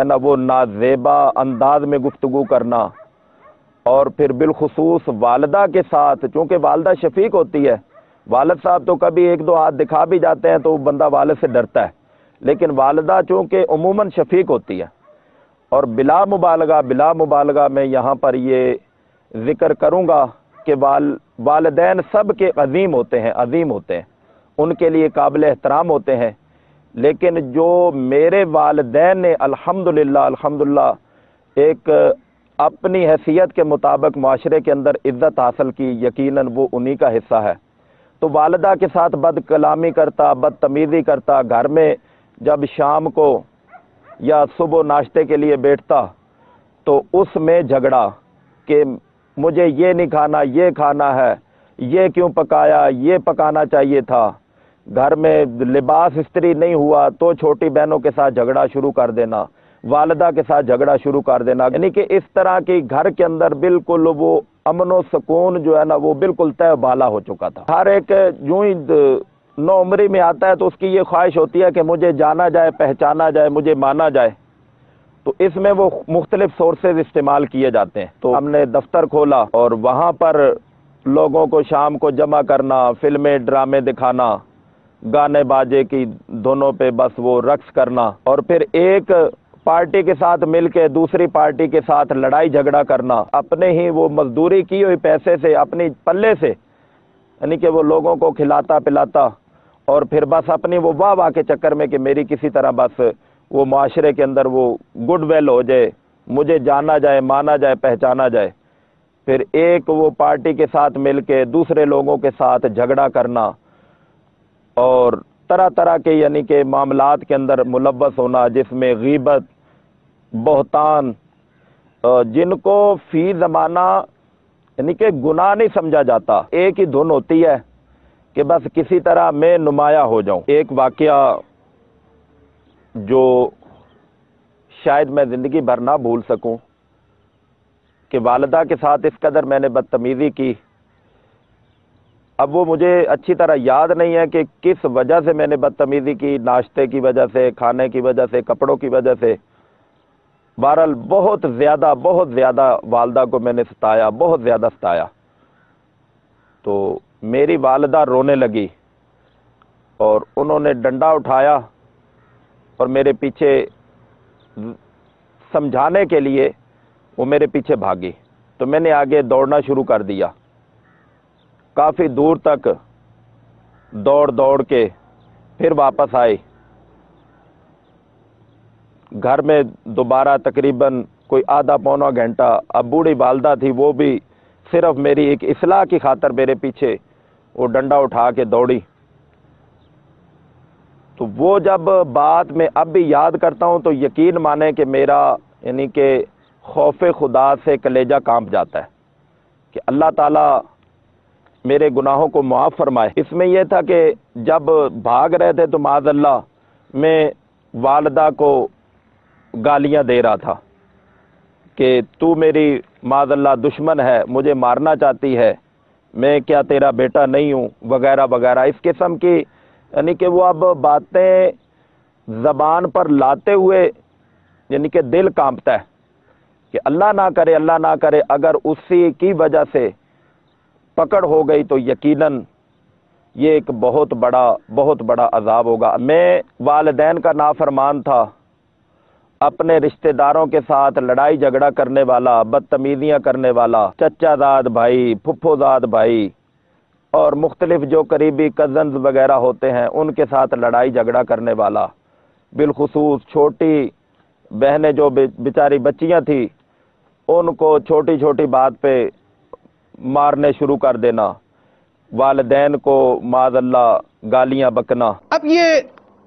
ہے نا وہ نازیبا انداز میں گفتگو کرنا، اور پھر بالخصوص والدہ کے ساتھ، چونکہ والدہ شفیق ہوتی ہے، والد صاحب تو کبھی ایک دو ہاتھ دکھا بھی جاتے ہیں تو بندہ والد سے ڈرتا ہے، لیکن والدہ چونکہ عموماً شفیق ہوتی ہے۔ اور بلا مبالغہ میں یہاں پر یہ ذکر کروں گا کہ والدین سب کے عظیم ہوتے ہیں، ان کے لیے قابل احترام ہوتے ہیں، لیکن جو میرے والدین نے الحمدللہ ایک اپنی حیثیت کے مطابق معاشرے کے اندر عزت حاصل کی، یقیناً وہ انہی کا حصہ ہے۔ تو والدہ کے ساتھ بد کلامی کرتا، بدتمیزی کرتا، گھر میں جب شام کو یا صبح ناشتے کے لیے بیٹھتا تو اس میں جھگڑا کہ مجھے یہ نہیں کھانا، یہ کھانا ہے، یہ کیوں پکایا، یہ پکانا چاہیے تھا، گھر میں لباس استری نہیں ہوا تو چھوٹی بہنوں کے ساتھ جھگڑا شروع کر دینا، والدہ کے ساتھ جھگڑا شروع کر دینا، یعنی کہ اس طرح کی گھر کے اندر بالکل وہ امن و سکون جو ہے نا وہ بالکل طے بالا ہو چکا تھا۔ ہر ایک یوں ہی نو عمری میں آتا ہے تو اس کی یہ خواہش ہوتی ہے کہ مجھے جانا جائے، پہچانا جائے، مجھے مانا جائے، تو اس میں وہ مختلف سورسز استعمال کیے جاتے ہیں۔ تو ہم نے دفتر کھولا اور وہاں پر لوگوں کو شام کو جمع کرنا، فلمیں ڈرامے دکھانا، گانے باجے کی دونوں پہ بس وہ رقص کرنا، اور پھر ایک پارٹی کے ساتھ مل کے دوسری پارٹی کے ساتھ لڑائی جھگڑا کرنا، اپنے ہی وہ مزدوری کی ہوئی پیسے سے، اپنی پلے سے، یعنی کہ وہ لوگوں کو کھلاتا پلاتا، اور پھر بس اپنی وہ واہ کے چکر میں کہ میری کسی طرح بس وہ معاشرے کے اندر وہ گڈ ویل ہو جائے، مجھے جانا جائے، مانا جائے، پہچانا جائے، پھر ایک وہ پارٹی کے ساتھ مل کے دوسرے لوگوں کے ساتھ جھگڑا کرنا، اور طرح طرح کے یعنی کہ معاملات کے اندر ملوث ہونا، جس میں غیبت، بہتان، جن کو فی زمانہ یعنی کہ گناہ نہیں سمجھا جاتا، ایک ہی دھن ہوتی ہے کہ بس کسی طرح میں نمایاں ہو جاؤں۔ ایک واقعہ جو شاید میں زندگی بھر نہ بھول سکوں کہ والدہ کے ساتھ اس قدر میں نے بدتمیزی کی، اب وہ مجھے اچھی طرح یاد نہیں ہے کہ کس وجہ سے میں نے بدتمیزی کی، ناشتے کی وجہ سے، کھانے کی وجہ سے، کپڑوں کی وجہ سے، بہرحال بہت زیادہ والدہ کو میں نے ستایا، بہت زیادہ ستایا۔ تو میری والدہ رونے لگی اور انہوں نے ڈنڈا اٹھایا اور میرے پیچھے سمجھانے کے لیے وہ میرے پیچھے بھاگی، تو میں نے آگے دوڑنا شروع کر دیا، کافی دور تک دوڑ کے پھر واپس آئی، گھر میں دوبارہ تقریباً کوئی آدھا پونا گھنٹہ، اب بوڑھی والدہ تھی، وہ بھی صرف میری ایک اصلاح کی خاطر میرے پیچھے وہ ڈنڈا اٹھا کے دوڑی۔ تو وہ جب بات میں اب بھی یاد کرتا ہوں تو یقین مانے کہ میرا یعنی کہ خوف خدا سے کلیجہ کانپ جاتا ہے کہ اللہ تعالیٰ میرے گناہوں کو معاف فرمائے۔ اس میں یہ تھا کہ جب بھاگ رہے تھے تو معاذ اللہ میں والدہ کو گالیاں دے رہا تھا کہ تو میری معاذ اللہ دشمن ہے، مجھے مارنا چاہتی ہے، میں کیا تیرا بیٹا نہیں ہوں، وغیرہ وغیرہ، اس قسم کی یعنی کہ وہ اب باتیں زبان پر لاتے ہوئے یعنی کہ دل کانپتا ہے کہ اللہ نہ کرے اگر اسی کی وجہ سے پکڑ ہو گئی تو یقیناً یہ ایک بہت بڑا عذاب ہوگا۔ میں والدین کا نافرمان تھا، اپنے رشتہ داروں کے ساتھ لڑائی جھگڑا کرنے والا، بدتمیزیاں کرنے والا، چچا زاد بھائی، پھپھو زاد بھائی، اور مختلف جو قریبی کزنز وغیرہ ہوتے ہیں ان کے ساتھ لڑائی جھگڑا کرنے والا، بالخصوص چھوٹی بہنیں جو بیچاری بچیاں تھیں ان کو چھوٹی چھوٹی بات پہ مارنے شروع کر دینا، والدین کو معاذ اللہ گالیاں بکنا۔ اب یہ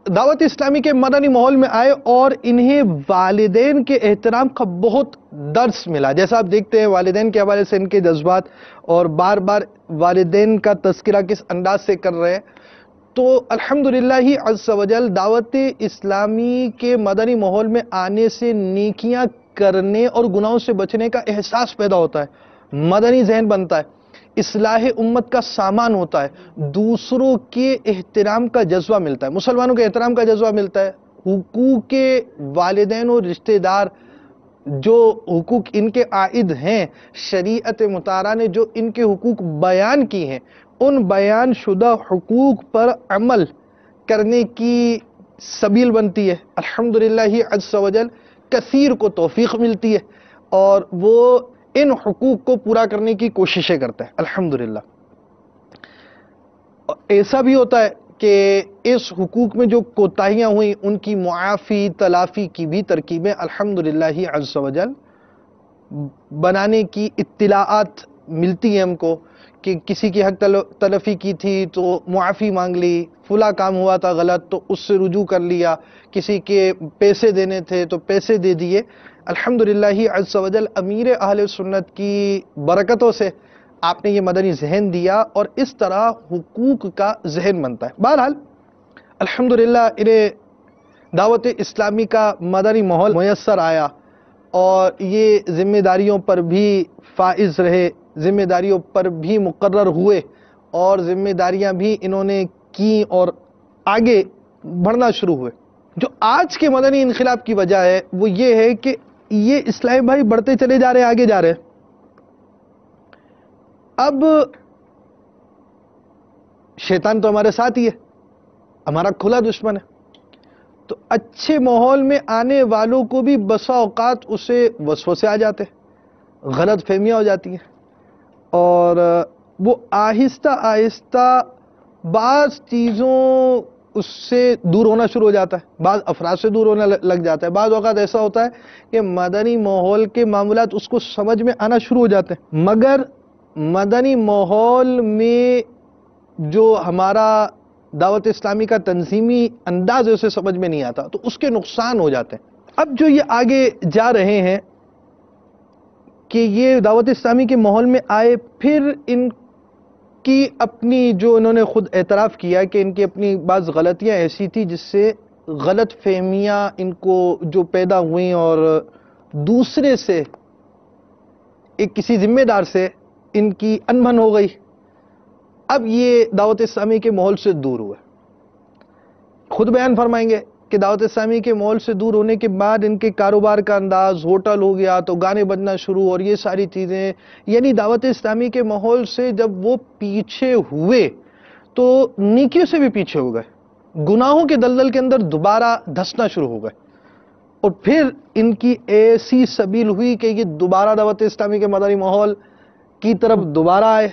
دعوت اسلامی کے مدنی ماحول میں آئے اور انہیں والدین کے احترام کا بہت درس ملا، جیسا آپ دیکھتے ہیں والدین کے حوالے سے ان کے جذبات اور بار بار والدین کا تذکرہ کس انداز سے کر رہے ہیں، تو الحمدللہ ہی عز و جل دعوت اسلامی کے مدنی ماحول میں آنے سے نیکیاں کرنے اور گناہوں سے بچنے کا احساس پیدا ہوتا ہے، مدنی ذہن بنتا ہے، اصلاح امت کا سامان ہوتا ہے، دوسروں کے احترام کا جذبہ ملتا ہے، مسلمانوں کے احترام کا جذبہ ملتا ہے، حقوق والدین اور رشتہ دار جو حقوق ان کے عائد ہیں، شریعت مطہرہ نے جو ان کے حقوق بیان کی ہیں، ان بیان شدہ حقوق پر عمل کرنے کی سبیل بنتی ہے۔ الحمدللہ عز و جل کثیر کو توفیق ملتی ہے اور وہ ان حقوق کو پورا کرنے کی کوششیں کرتا ہے الحمدللہ۔ ایسا بھی ہوتا ہے کہ اس حقوق میں جو کوتاہیاں ہوئیں ان کی معافی تلافی کی بھی ترکیبیں الحمدللہ عز و جل بنانے کی اطلاعات ملتی ہیں ہم کو، کہ کسی کی حق تلفی کی تھی تو معافی مانگ لی، فلاں کام ہوا تھا غلط تو اس سے رجوع کر لیا، کسی کے پیسے دینے تھے تو پیسے دے دیے۔ الحمدللہ عز و جل امیر اہل سنت کی برکتوں سے آپ نے یہ مدنی ذہن دیا اور اس طرح حقوق کا ذہن بنتا ہے۔ بہرحال الحمدللہ انہیں دعوت اسلامی کا مدنی ماحول میسر آیا اور یہ ذمہ داریوں پر بھی فائز رہے، ذمہ داریوں پر بھی مقرر ہوئے اور ذمہ داریاں بھی انہوں نے کی اور آگے بڑھنا شروع ہوئے۔ جو آج کے مدنی انقلاب کی وجہ ہے وہ یہ ہے کہ یہ اسلامی بھائی بڑھتے چلے جا رہے ہیں، آگے جا رہے ہیں۔ اب شیطان تو ہمارے ساتھ ہی ہے، ہمارا کھلا دشمن ہے، تو اچھے ماحول میں آنے والوں کو بھی بسا اوقات اسے وسوسے آ جاتے ہیں، غلط فہمیاں ہو جاتی ہیں اور وہ آہستہ آہستہ بعض چیزوں اس سے دور ہونا شروع ہو جاتا ہے، بعض افراد سے دور ہونے لگ جاتا ہے۔ بعض اوقات ایسا ہوتا ہے کہ مدنی ماحول کے معاملات اس کو سمجھ میں آنا شروع ہو جاتے ہیں، مگر مدنی ماحول میں جو ہمارا دعوت اسلامی کا تنظیمی انداز ہے اسے سمجھ میں نہیں آتا تو اس کے نقصان ہو جاتے ہیں۔ اب جو یہ آگے جا رہے ہیں کہ یہ دعوت اسلامی کے ماحول میں آئے، پھر ان کی اپنی جو انہوں نے خود اعتراف کیا کہ ان کی اپنی بعض غلطیاں ایسی تھی جس سے غلط فہمیاں ان کو جو پیدا ہوئیں اور دوسرے سے ایک کسی ذمہ دار سے ان کی انبن ہو گئی۔ اب یہ دعوت اسلامی کے ماحول سے دور ہوئے، خود بیان فرمائیں گے کہ دعوت اسلامی کے ماحول سے دور ہونے کے بعد ان کے کاروبار کا انداز ہوٹل ہو گیا تو گانے بجنا شروع اور یہ ساری چیزیں، یعنی دعوت اسلامی کے ماحول سے جب وہ پیچھے ہوئے تو نیکیوں سے بھی پیچھے ہو گئے، گناہوں کے دلدل کے اندر دوبارہ دھسنا شروع ہو گئے اور پھر ان کی ایسی سبیل ہوئی کہ یہ دوبارہ دعوت اسلامی کے مدنی ماحول کی طرف دوبارہ آئے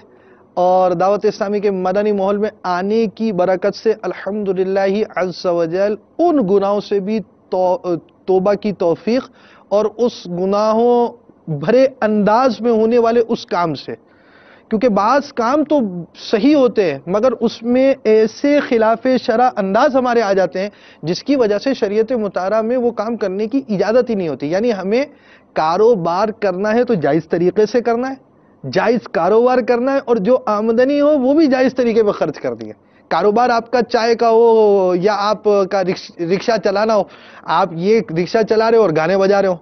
اور دعوت اسلامی کے مدنی ماحول میں آنے کی برکت سے الحمدللہ عز و جل ان گناہوں سے بھی توبہ کی توفیق اور اس گناہوں بھرے انداز میں ہونے والے اس کام سے، کیونکہ بعض کام تو صحیح ہوتے ہیں مگر اس میں ایسے خلاف شرع انداز ہمارے آ جاتے ہیں جس کی وجہ سے شریعت مطہرہ میں وہ کام کرنے کی اجازت ہی نہیں ہوتی۔ یعنی ہمیں کاروبار کرنا ہے تو جائز طریقے سے کرنا ہے، جائز کاروبار کرنا ہے اور جو آمدنی ہو وہ بھی جائز طریقے پہ خرچ کر دیا۔ کاروبار آپ کا چائے کا ہو یا آپ کا رکشہ چلانا ہو، آپ یہ رکشہ چلا رہے ہو اور گانے بجا رہے ہو،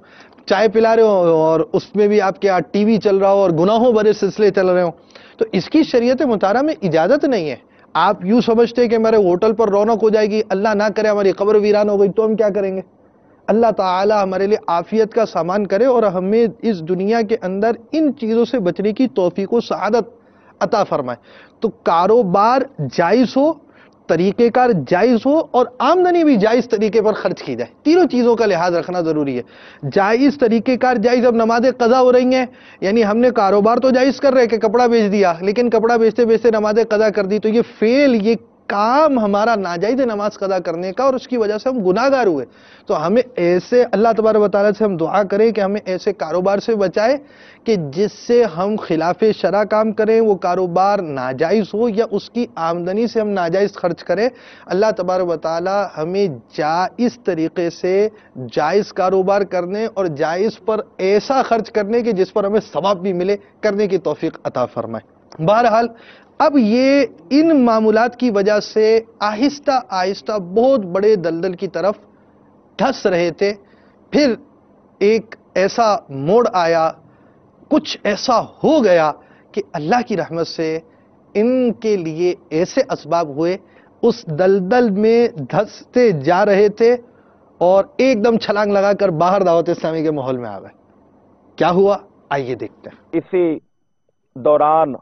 چائے پلا رہے ہو اور اس میں بھی آپ کے یہاں ٹی وی چل رہا ہو اور گناہوں بھرے سلسلے چل رہے ہو، تو اس کی شریعت مطہرہ میں اجازت نہیں ہے۔ آپ یوں سمجھتے کہ ہمارے ہوٹل پر رونق ہو جائے گی، اللہ نہ کرے ہماری قبر ویران ہو گئی تو ہم کیا کریں گے؟ اللہ تعالی ہمارے لیے عافیت کا سامان کرے اور ہمیں اس دنیا کے اندر ان چیزوں سے بچنے کی توفیق و سعادت عطا فرمائے۔ تو کاروبار جائز ہو، طریقہ کار جائز ہو اور آمدنی بھی جائز طریقے پر خرچ کی جائے، تینوں چیزوں کا لحاظ رکھنا ضروری ہے۔ جائز طریقہ کار جائز، اب نمازیں قضا ہو رہی ہیں، یعنی ہم نے کاروبار تو جائز کر رہے کہ کپڑا بیچ دیا لیکن کپڑا بیچتے بیچتے نمازیں قضا کر دی، تو یہ فعل، یہ کام ہمارا ناجائز ہے نماز قضا کرنے کا اور اس کی وجہ سے ہم گناہ گار ہوئے۔ تو ہمیں ایسے اللہ تبارک و تعالیٰ سے ہم دعا کریں کہ ہمیں ایسے کاروبار سے بچائے کہ جس سے ہم خلاف شرع کام کریں، وہ کاروبار ناجائز ہو یا اس کی آمدنی سے ہم ناجائز خرچ کریں۔ اللہ تبارک و تعالیٰ ہمیں جائز طریقے سے جائز کاروبار کرنے اور جائز پر ایسا خرچ کرنے کہ جس پر ہمیں ثواب بھی ملے کرنے کی توفیق عطا فرمائے۔ بہرحال اب یہ ان معمولات کی وجہ سے آہستہ آہستہ بہت بڑے دلدل کی طرف دھس رہے تھے، پھر ایک ایسا موڑ آیا، کچھ ایسا ہو گیا کہ اللہ کی رحمت سے ان کے لیے ایسے اسباب ہوئے، اس دلدل میں دھستے جا رہے تھے اور ایک دم چھلانگ لگا کر باہر دعوت اسلامی کے ماحول میں آ گئے. کیا ہوا آئیے دیکھتے ہیں. اسی دوران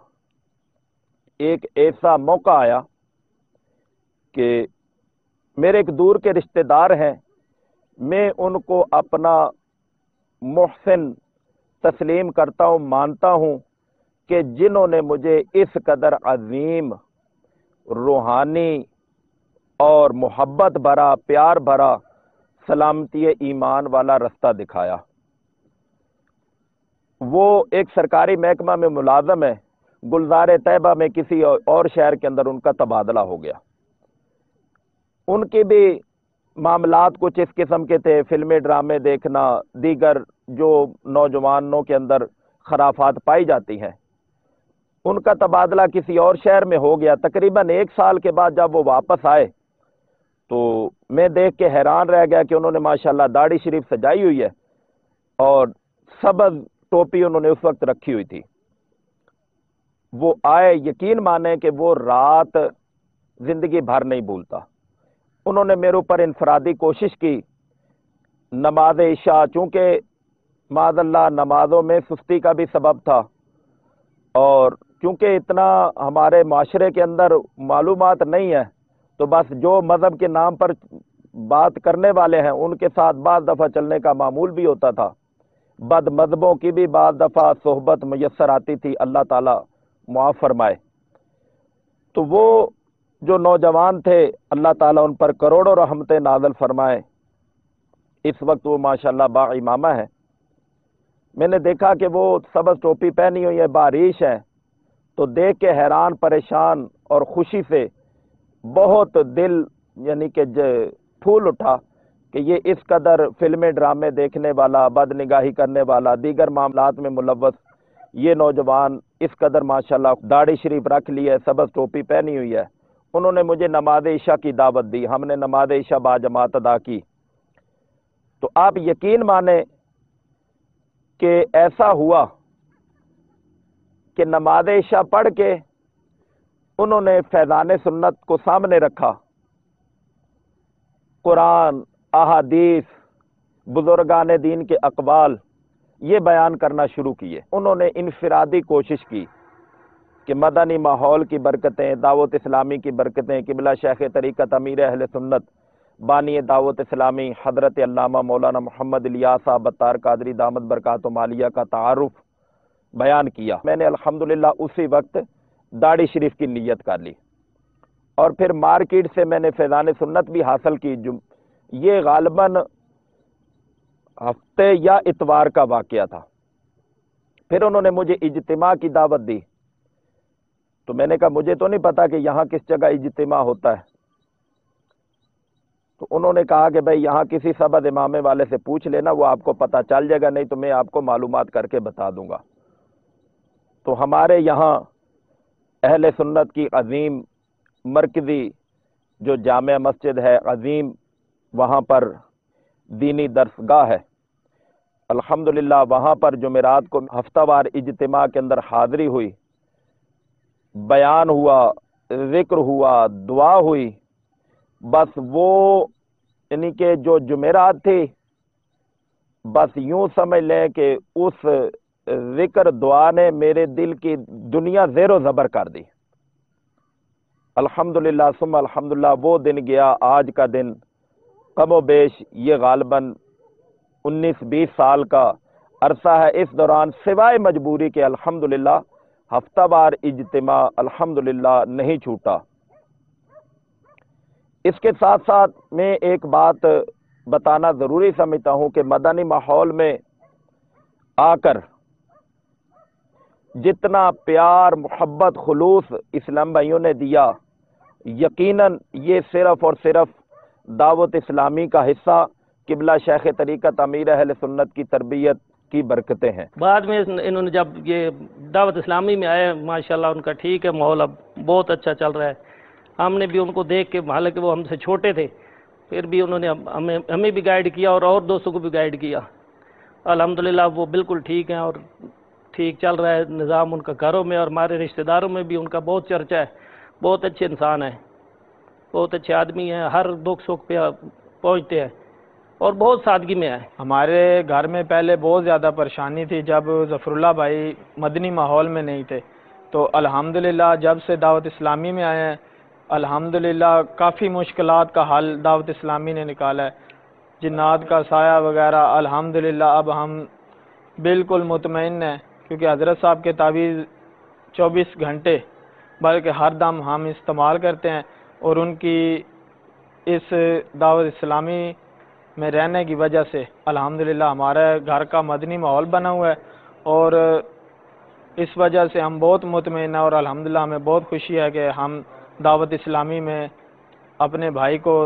ایک ایسا موقع آیا کہ میرے ایک دور کے رشتہ دار ہیں، میں ان کو اپنا محسن تسلیم کرتا ہوں، مانتا ہوں کہ جنہوں نے مجھے اس قدر عظیم، روحانی اور محبت بھرا، پیار بھرا، سلامتی ایمان والا رستہ دکھایا. وہ ایک سرکاری محکمہ میں ملازم ہے، گلزار طیبہ میں کسی اور شہر کے اندر ان کا تبادلہ ہو گیا. ان کے بھی معاملات کچھ اس قسم کے تھے، فلمیں ڈرامے دیکھنا، دیگر جو نوجوانوں کے اندر خرافات پائی جاتی ہیں. ان کا تبادلہ کسی اور شہر میں ہو گیا. تقریباً 1 سال کے بعد جب وہ واپس آئے تو میں دیکھ کے حیران رہ گیا کہ انہوں نے ماشاءاللہ داڑھی شریف سجائی ہوئی ہے اور سبز ٹوپی انہوں نے اس وقت رکھی ہوئی تھی. وہ آئے، یقین مانیں کہ وہ رات زندگی بھر نہیں بھولتا. انہوں نے میرے اوپر انفرادی کوشش کی. نماز عشاء، چونکہ معاذ اللہ نمازوں میں سستی کا بھی سبب تھا، اور چونکہ اتنا ہمارے معاشرے کے اندر معلومات نہیں ہے، تو بس جو مذہب کے نام پر بات کرنے والے ہیں ان کے ساتھ بعض دفعہ چلنے کا معمول بھی ہوتا تھا. بد مذہبوں کی بھی بعض دفعہ صحبت میسر آتی تھی، اللہ تعالیٰ معاف فرمائے. تو وہ جو نوجوان تھے، اللہ تعالیٰ ان پر کروڑوں رحمتیں نازل فرمائے. اس وقت وہ ماشاءاللہ با امامہ ہے. میں نے دیکھا کہ وہ سبز ٹوپی پہنی ہوئی ہے، باریش ہے، تو دیکھ کے حیران، پریشان اور خوشی سے بہت دل یعنی کہ پھول اٹھا کہ یہ اس قدر فلمیں ڈرامے دیکھنے والا، بد نگاہی کرنے والا، دیگر معاملات میں ملوث یہ نوجوان اس قدر ماشاءاللہ داڑھی شریف رکھ لی ہے، سبز ٹوپی پہنی ہوئی ہے. انہوں نے مجھے نماز عشاء کی دعوت دی. ہم نے نماز عشاء با جماعت ادا کی. تو آپ یقین مانیں کہ ایسا ہوا کہ نماز عشاء پڑھ کے انہوں نے فیضان سنت کو سامنے رکھا، قرآن، احادیث، بزرگان دین کے اقوال یہ بیان کرنا شروع کیے. انہوں نے انفرادی کوشش کی کہ مدنی ماحول کی برکتیں، دعوت اسلامی کی برکتیں، قبلہ شیخ طریقت امیر اہل سنت بانی دعوت اسلامی حضرت علامہ مولانا محمد الیاس صاحب بطار قادری دامت برکاتہم عالیہ کا تعارف بیان کیا. میں نے الحمدللہ اسی وقت داڑھی شریف کی نیت کر لی، اور پھر مارکیٹ سے میں نے فیضان سنت بھی حاصل کی. یہ غالباً ہفتے یا اتوار کا واقعہ تھا. پھر انہوں نے مجھے اجتماع کی دعوت دی. تو میں نے کہا مجھے تو نہیں پتا کہ یہاں کس جگہ اجتماع ہوتا ہے. تو انہوں نے کہا کہ بھائی یہاں کسی سبد امامے والے سے پوچھ لینا، وہ آپ کو پتہ چل جائے گا، نہیں تو میں آپ کو معلومات کر کے بتا دوں گا. تو ہمارے یہاں اہل سنت کی عظیم مرکزی جو جامع مسجد ہے، عظیم وہاں پر دینی درسگاہ ہے. الحمدللہ وہاں پر جمعرات کو ہفتہ وار اجتماع کے اندر حاضری ہوئی، بیان ہوا، ذکر ہوا، دعا ہوئی. بس وہ یعنی کہ جو جمعرات تھی، بس یوں سمجھ لیں کہ اس ذکر دعا نے میرے دل کی دنیا زیر و زبر کر دی. الحمدللہ ثم الحمدللہ وہ دن گیا. آج کا دن کم و بیش یہ غالباً 19-20 سال کا عرصہ ہے. اس دوران سوائے مجبوری کے الحمدللہ ہفتہ وار اجتماع الحمدللہ نہیں چھوٹا. اس کے ساتھ ساتھ میں ایک بات بتانا ضروری سمجھتا ہوں کہ مدنی ماحول میں آ کر جتنا پیار، محبت، خلوص اسلام بھائیوں نے دیا، یقیناً یہ صرف اور صرف دعوت اسلامی کا حصہ، قبلہ شیخ طریقت امیر اہل سنت کی تربیت کی برکتیں ہیں. بعد میں انہوں نے جب یہ دعوت اسلامی میں آئے، ماشاءاللہ ان کا ٹھیک ہے، ماحول اب بہت اچھا چل رہا ہے. ہم نے بھی ان کو دیکھ کے، حالانکہ وہ ہم سے چھوٹے تھے، پھر بھی انہوں نے ہمیں بھی گائیڈ کیا اور دوستوں کو بھی گائیڈ کیا. الحمدللہ وہ بالکل ٹھیک ہیں اور ٹھیک چل رہا ہے نظام ان کا. گھروں میں اور ہمارے رشتہ داروں میں بھی ان کا بہت چرچا ہے. بہت اچھے انسان ہیں، بہت اچھے آدمی ہیں، ہر دکھ سکھ پہ پہنچتے ہیں. اور بہت سادگی میں آئے. ہمارے گھر میں پہلے بہت زیادہ پریشانی تھی جب ظفر اللہ بھائی مدنی ماحول میں نہیں تھے، تو الحمدللہ جب سے دعوت اسلامی میں آئے ہیں الحمدللہ کافی مشکلات کا حل دعوت اسلامی نے نکالا ہے. جنات کا سایہ وغیرہ الحمدللہ اب ہم بالکل مطمئن ہیں، کیونکہ حضرت صاحب کے تعویذ 24 گھنٹے بلکہ ہر دم ہم استعمال کرتے ہیں، اور ان کی اس دعوت اسلامی میں رہنے کی وجہ سے الحمدللہ ہمارے گھر کا مدنی ماحول بنا ہوا ہے، اور اس وجہ سے ہم بہت مطمئن ہیں، اور الحمدللہ ہمیں بہت خوشی ہے کہ ہم دعوت اسلامی میں اپنے بھائی کو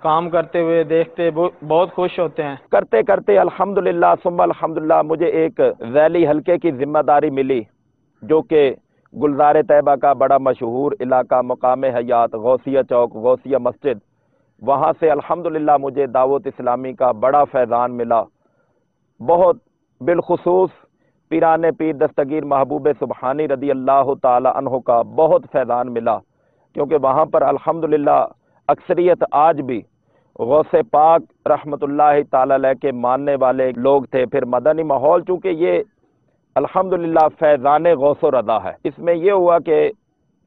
کام کرتے ہوئے دیکھتے بہت خوش ہوتے ہیں. کرتے کرتے الحمدللہ ثم الحمدللہ مجھے ایک ذیلی حلقے کی ذمہ داری ملی، جو کہ گلزار طیبہ کا بڑا مشہور علاقہ مقام حیات غوثیہ چوک غوثیہ مسجد، وہاں سے الحمدللہ مجھے دعوت اسلامی کا بڑا فیضان ملا. بہت بالخصوص پیران پیر دستگیر محبوب سبحانی رضی اللہ تعالی عنہ کا بہت فیضان ملا، کیونکہ وہاں پر الحمدللہ اکثریت آج بھی غوث پاک رحمت اللہ تعالی علیہ کے ماننے والے لوگ تھے. پھر مدنی ماحول چونکہ یہ الحمدللہ فیضان غوث و رضا ہے، اس میں یہ ہوا کہ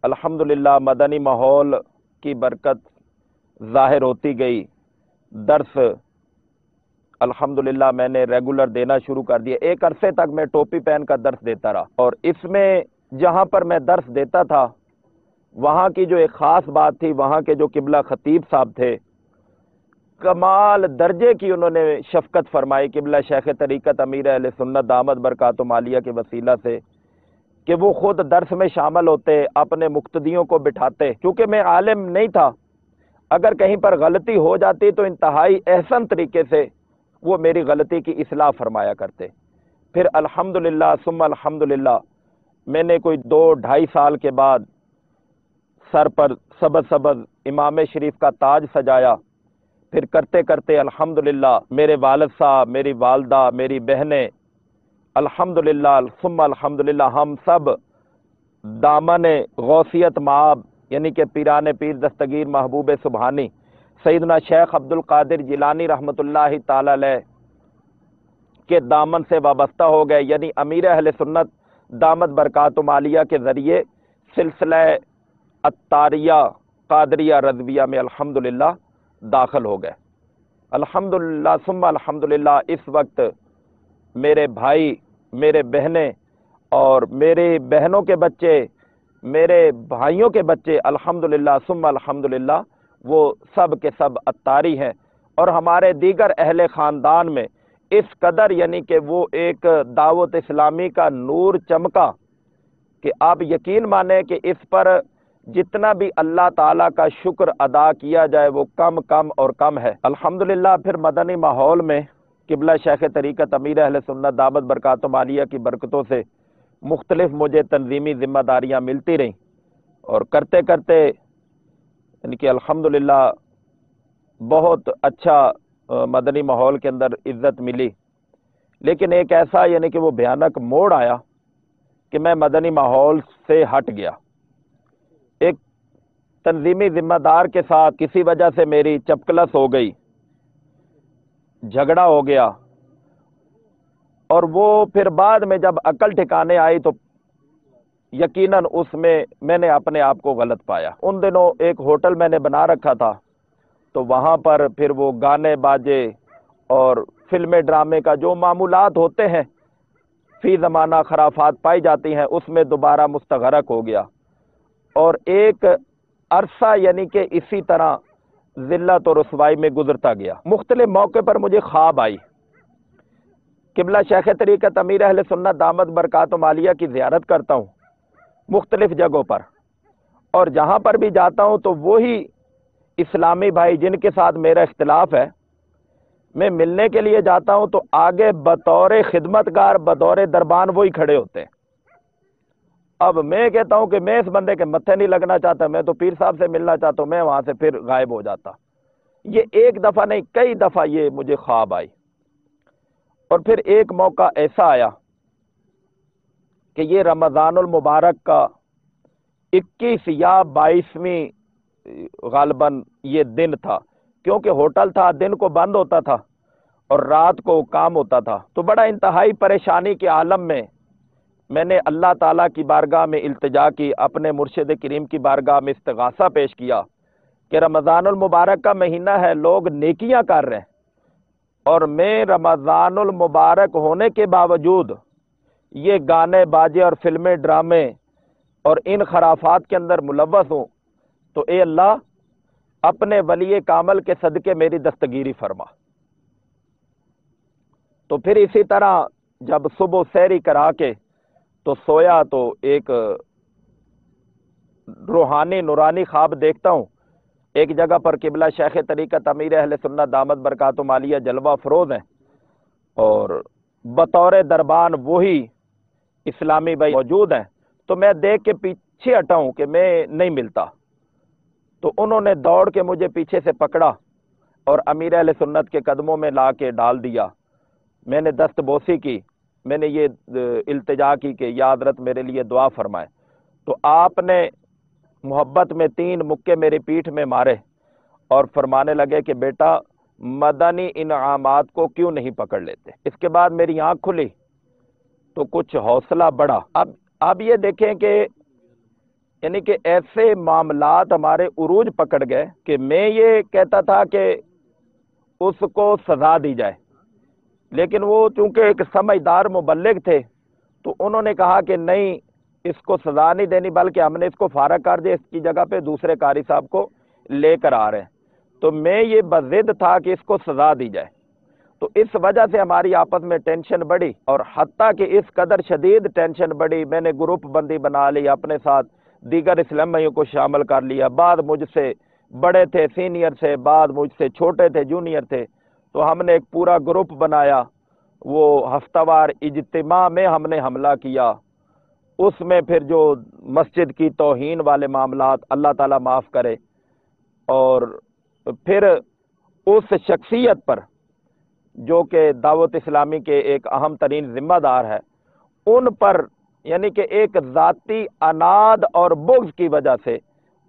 الحمدللہ مدنی ماحول کی برکت ظاہر ہوتی گئی. درس الحمدللہ میں نے ریگولر دینا شروع کر دیا. ایک عرصے تک میں ٹوپی پہن کر درس دیتا رہا، اور اس میں جہاں پر میں درس دیتا تھا وہاں کی جو ایک خاص بات تھی، وہاں کے جو قبلہ خطیب صاحب تھے کمال درجے کی انہوں نے شفقت فرمائی، قبلہ شیخ طریقت امیر اہل سنت دامت برکاتہم عالیہ کے وسیلہ سے، کہ وہ خود درس میں شامل ہوتے، اپنے مقتدیوں کو بٹھاتے. کیونکہ میں عالم نہیں تھا، اگر کہیں پر غلطی ہو جاتی تو انتہائی احسن طریقے سے وہ میری غلطی کی اصلاح فرمایا کرتے. پھر الحمدللہ ثم الحمدللہ میں نے کوئی 2-2.5 سال کے بعد سر پر سبز سبز امام شریف کا تاج سجایا. پھر کرتے کرتے الحمدللہ میرے والد صاحب، میری والدہ، میری بہنیں، الحمدللہ ثم الحمدللہ ہم سب دامن غوثیت مآب یعنی کہ پیران پیر دستگیر محبوب سبحانی سیدنا شیخ عبد القادر جیلانی رحمت اللہ تعالی علیہ کے دامن سے وابستہ ہو گئے. یعنی امیر اہل سنت دامت برکاتہم عالیہ کے ذریعے سلسلہ عطاریہ قادریہ رضویہ میں الحمدللہ داخل ہو گئے. الحمدللہ ثم الحمدللہ اس وقت میرے بھائی، میرے بہنیں اور میری بہنوں کے بچے، میرے بھائیوں کے بچے الحمدللہ ثم الحمدللہ وہ سب کے سب عطاری ہیں. اور ہمارے دیگر اہل خاندان میں اس قدر یعنی کہ وہ ایک دعوت اسلامی کا نور چمکا کہ آپ یقین مانیں کہ اس پر جتنا بھی اللہ تعالیٰ کا شکر ادا کیا جائے وہ کم کم اور کم ہے. الحمدللہ پھر مدنی ماحول میں قبلہ شیخ طریقت امیر اہل سنت دعوت برکاتہم عالیہ کی برکتوں سے مختلف مجھے تنظیمی ذمہ داریاں ملتی رہیں، اور کرتے کرتے یعنی کہ الحمدللہ بہت اچھا مدنی ماحول کے اندر عزت ملی. لیکن ایک ایسا یعنی کہ وہ بھیانک موڑ آیا کہ میں مدنی ماحول سے ہٹ گیا. ایک تنظیمی ذمہ دار کے ساتھ کسی وجہ سے میری چپکلس ہو گئی، جھگڑا ہو گیا، اور وہ پھر بعد میں جب عقل ٹھکانے آئی تو یقیناً اس میں نے اپنے آپ کو غلط پایا. ان دنوں ایک ہوٹل میں نے بنا رکھا تھا، تو وہاں پر پھر وہ گانے باجے اور فلمیں ڈرامے کا جو معمولات ہوتے ہیں فی زمانہ خرافات پائی جاتی ہیں، اس میں دوبارہ مستغرق ہو گیا. اور ایک عرصہ یعنی کہ اسی طرح ذلت اور رسوائی میں گزرتا گیا. مختلف موقع پر مجھے خواب آئی، قبلہ شیخ طریقت امیر اہل سنت دامت برکاتہم عالیہ کی زیارت کرتا ہوں مختلف جگہوں پر، اور جہاں پر بھی جاتا ہوں تو وہی اسلامی بھائی جن کے ساتھ میرا اختلاف ہے میں ملنے کے لیے جاتا ہوں تو آگے بطور خدمتگار بطور دربان وہی کھڑے ہوتے ہیں. اب میں کہتا ہوں کہ میں اس بندے کے متھے نہیں لگنا چاہتا، میں تو پیر صاحب سے ملنا چاہتا ہوں، میں وہاں سے پھر غائب ہو جاتا. یہ ایک دفعہ نہیں کئی دفعہ یہ مجھے خواب آئی. اور پھر ایک موقع ایسا آیا کہ یہ رمضان المبارک کا 21 یا 22ویں غالباً یہ دن تھا کیونکہ ہوٹل تھا، دن کو بند ہوتا تھا اور رات کو کام ہوتا تھا، تو بڑا انتہائی پریشانی کے عالم میں نے اللہ تعالیٰ کی بارگاہ میں التجا کی، اپنے مرشد کریم کی بارگاہ میں استغاثہ پیش کیا کہ رمضان المبارک کا مہینہ ہے، لوگ نیکیاں کر رہے ہیں، اور میں رمضان المبارک ہونے کے باوجود یہ گانے باجے اور فلمیں ڈرامے اور ان خرافات کے اندر ملوث ہوں، تو اے اللہ اپنے ولی کامل کے صدقے میری دستگیری فرما۔ تو پھر اسی طرح جب صبح سحری کرا کے تو سویا تو ایک روحانی نورانی خواب دیکھتا ہوں، ایک جگہ پر قبلہ شیخ طریقت امیر اہل سنت دامت برکاتہم عالیہ جلوہ فروز ہیں، اور بطور دربان وہی اسلامی بھائی موجود ہیں، تو میں دیکھ کے پیچھے ہٹا ہوں کہ میں نہیں ملتا، تو انہوں نے دوڑ کے مجھے پیچھے سے پکڑا اور امیر اہل سنت کے قدموں میں لا کے ڈال دیا۔ میں نے دست بوسی کی، میں نے یہ التجا کی کہ یا حضرت میرے لیے دعا فرمائے، تو آپ نے محبت میں 3 مکے میری پیٹھ میں مارے اور فرمانے لگے کہ بیٹا مدنی انعامات کو کیوں نہیں پکڑ لیتے۔ اس کے بعد میری آنکھ کھلی تو کچھ حوصلہ بڑھا۔ اب یہ دیکھیں کہ یعنی کہ ایسے معاملات ہمارے عروج پکڑ گئے کہ میں یہ کہتا تھا کہ اس کو سزا دی جائے، لیکن وہ چونکہ ایک سمجھدار مبلغ تھے تو انہوں نے کہا کہ نہیں، اس کو سزا نہیں دینی، بلکہ ہم نے اس کو فارغ کر دیا، اس کی جگہ پہ دوسرے قاری صاحب کو لے کر آ رہے ہیں۔ تو میں یہ بضد تھا کہ اس کو سزا دی جائے، تو اس وجہ سے ہماری آپس میں ٹینشن بڑھی، اور حتیٰ کہ اس قدر شدید ٹینشن بڑھی میں نے گروپ بندی بنا لی، اپنے ساتھ دیگر اسلامیوں کو شامل کر لیا، بعد مجھ سے بڑے تھے سینئر سے، بعد مجھ سے چھوٹے تھے جونیئر تھے، تو ہم نے ایک پورا گروپ بنایا، وہ ہفتہ وار اجتماع میں ہم نے حملہ کیا، اس میں پھر جو مسجد کی توہین والے معاملات اللہ تعالیٰ معاف کرے، اور پھر اس شخصیت پر جو کہ دعوت اسلامی کے ایک اہم ترین ذمہ دار ہے، ان پر یعنی کہ ایک ذاتی اناد اور بغض کی وجہ سے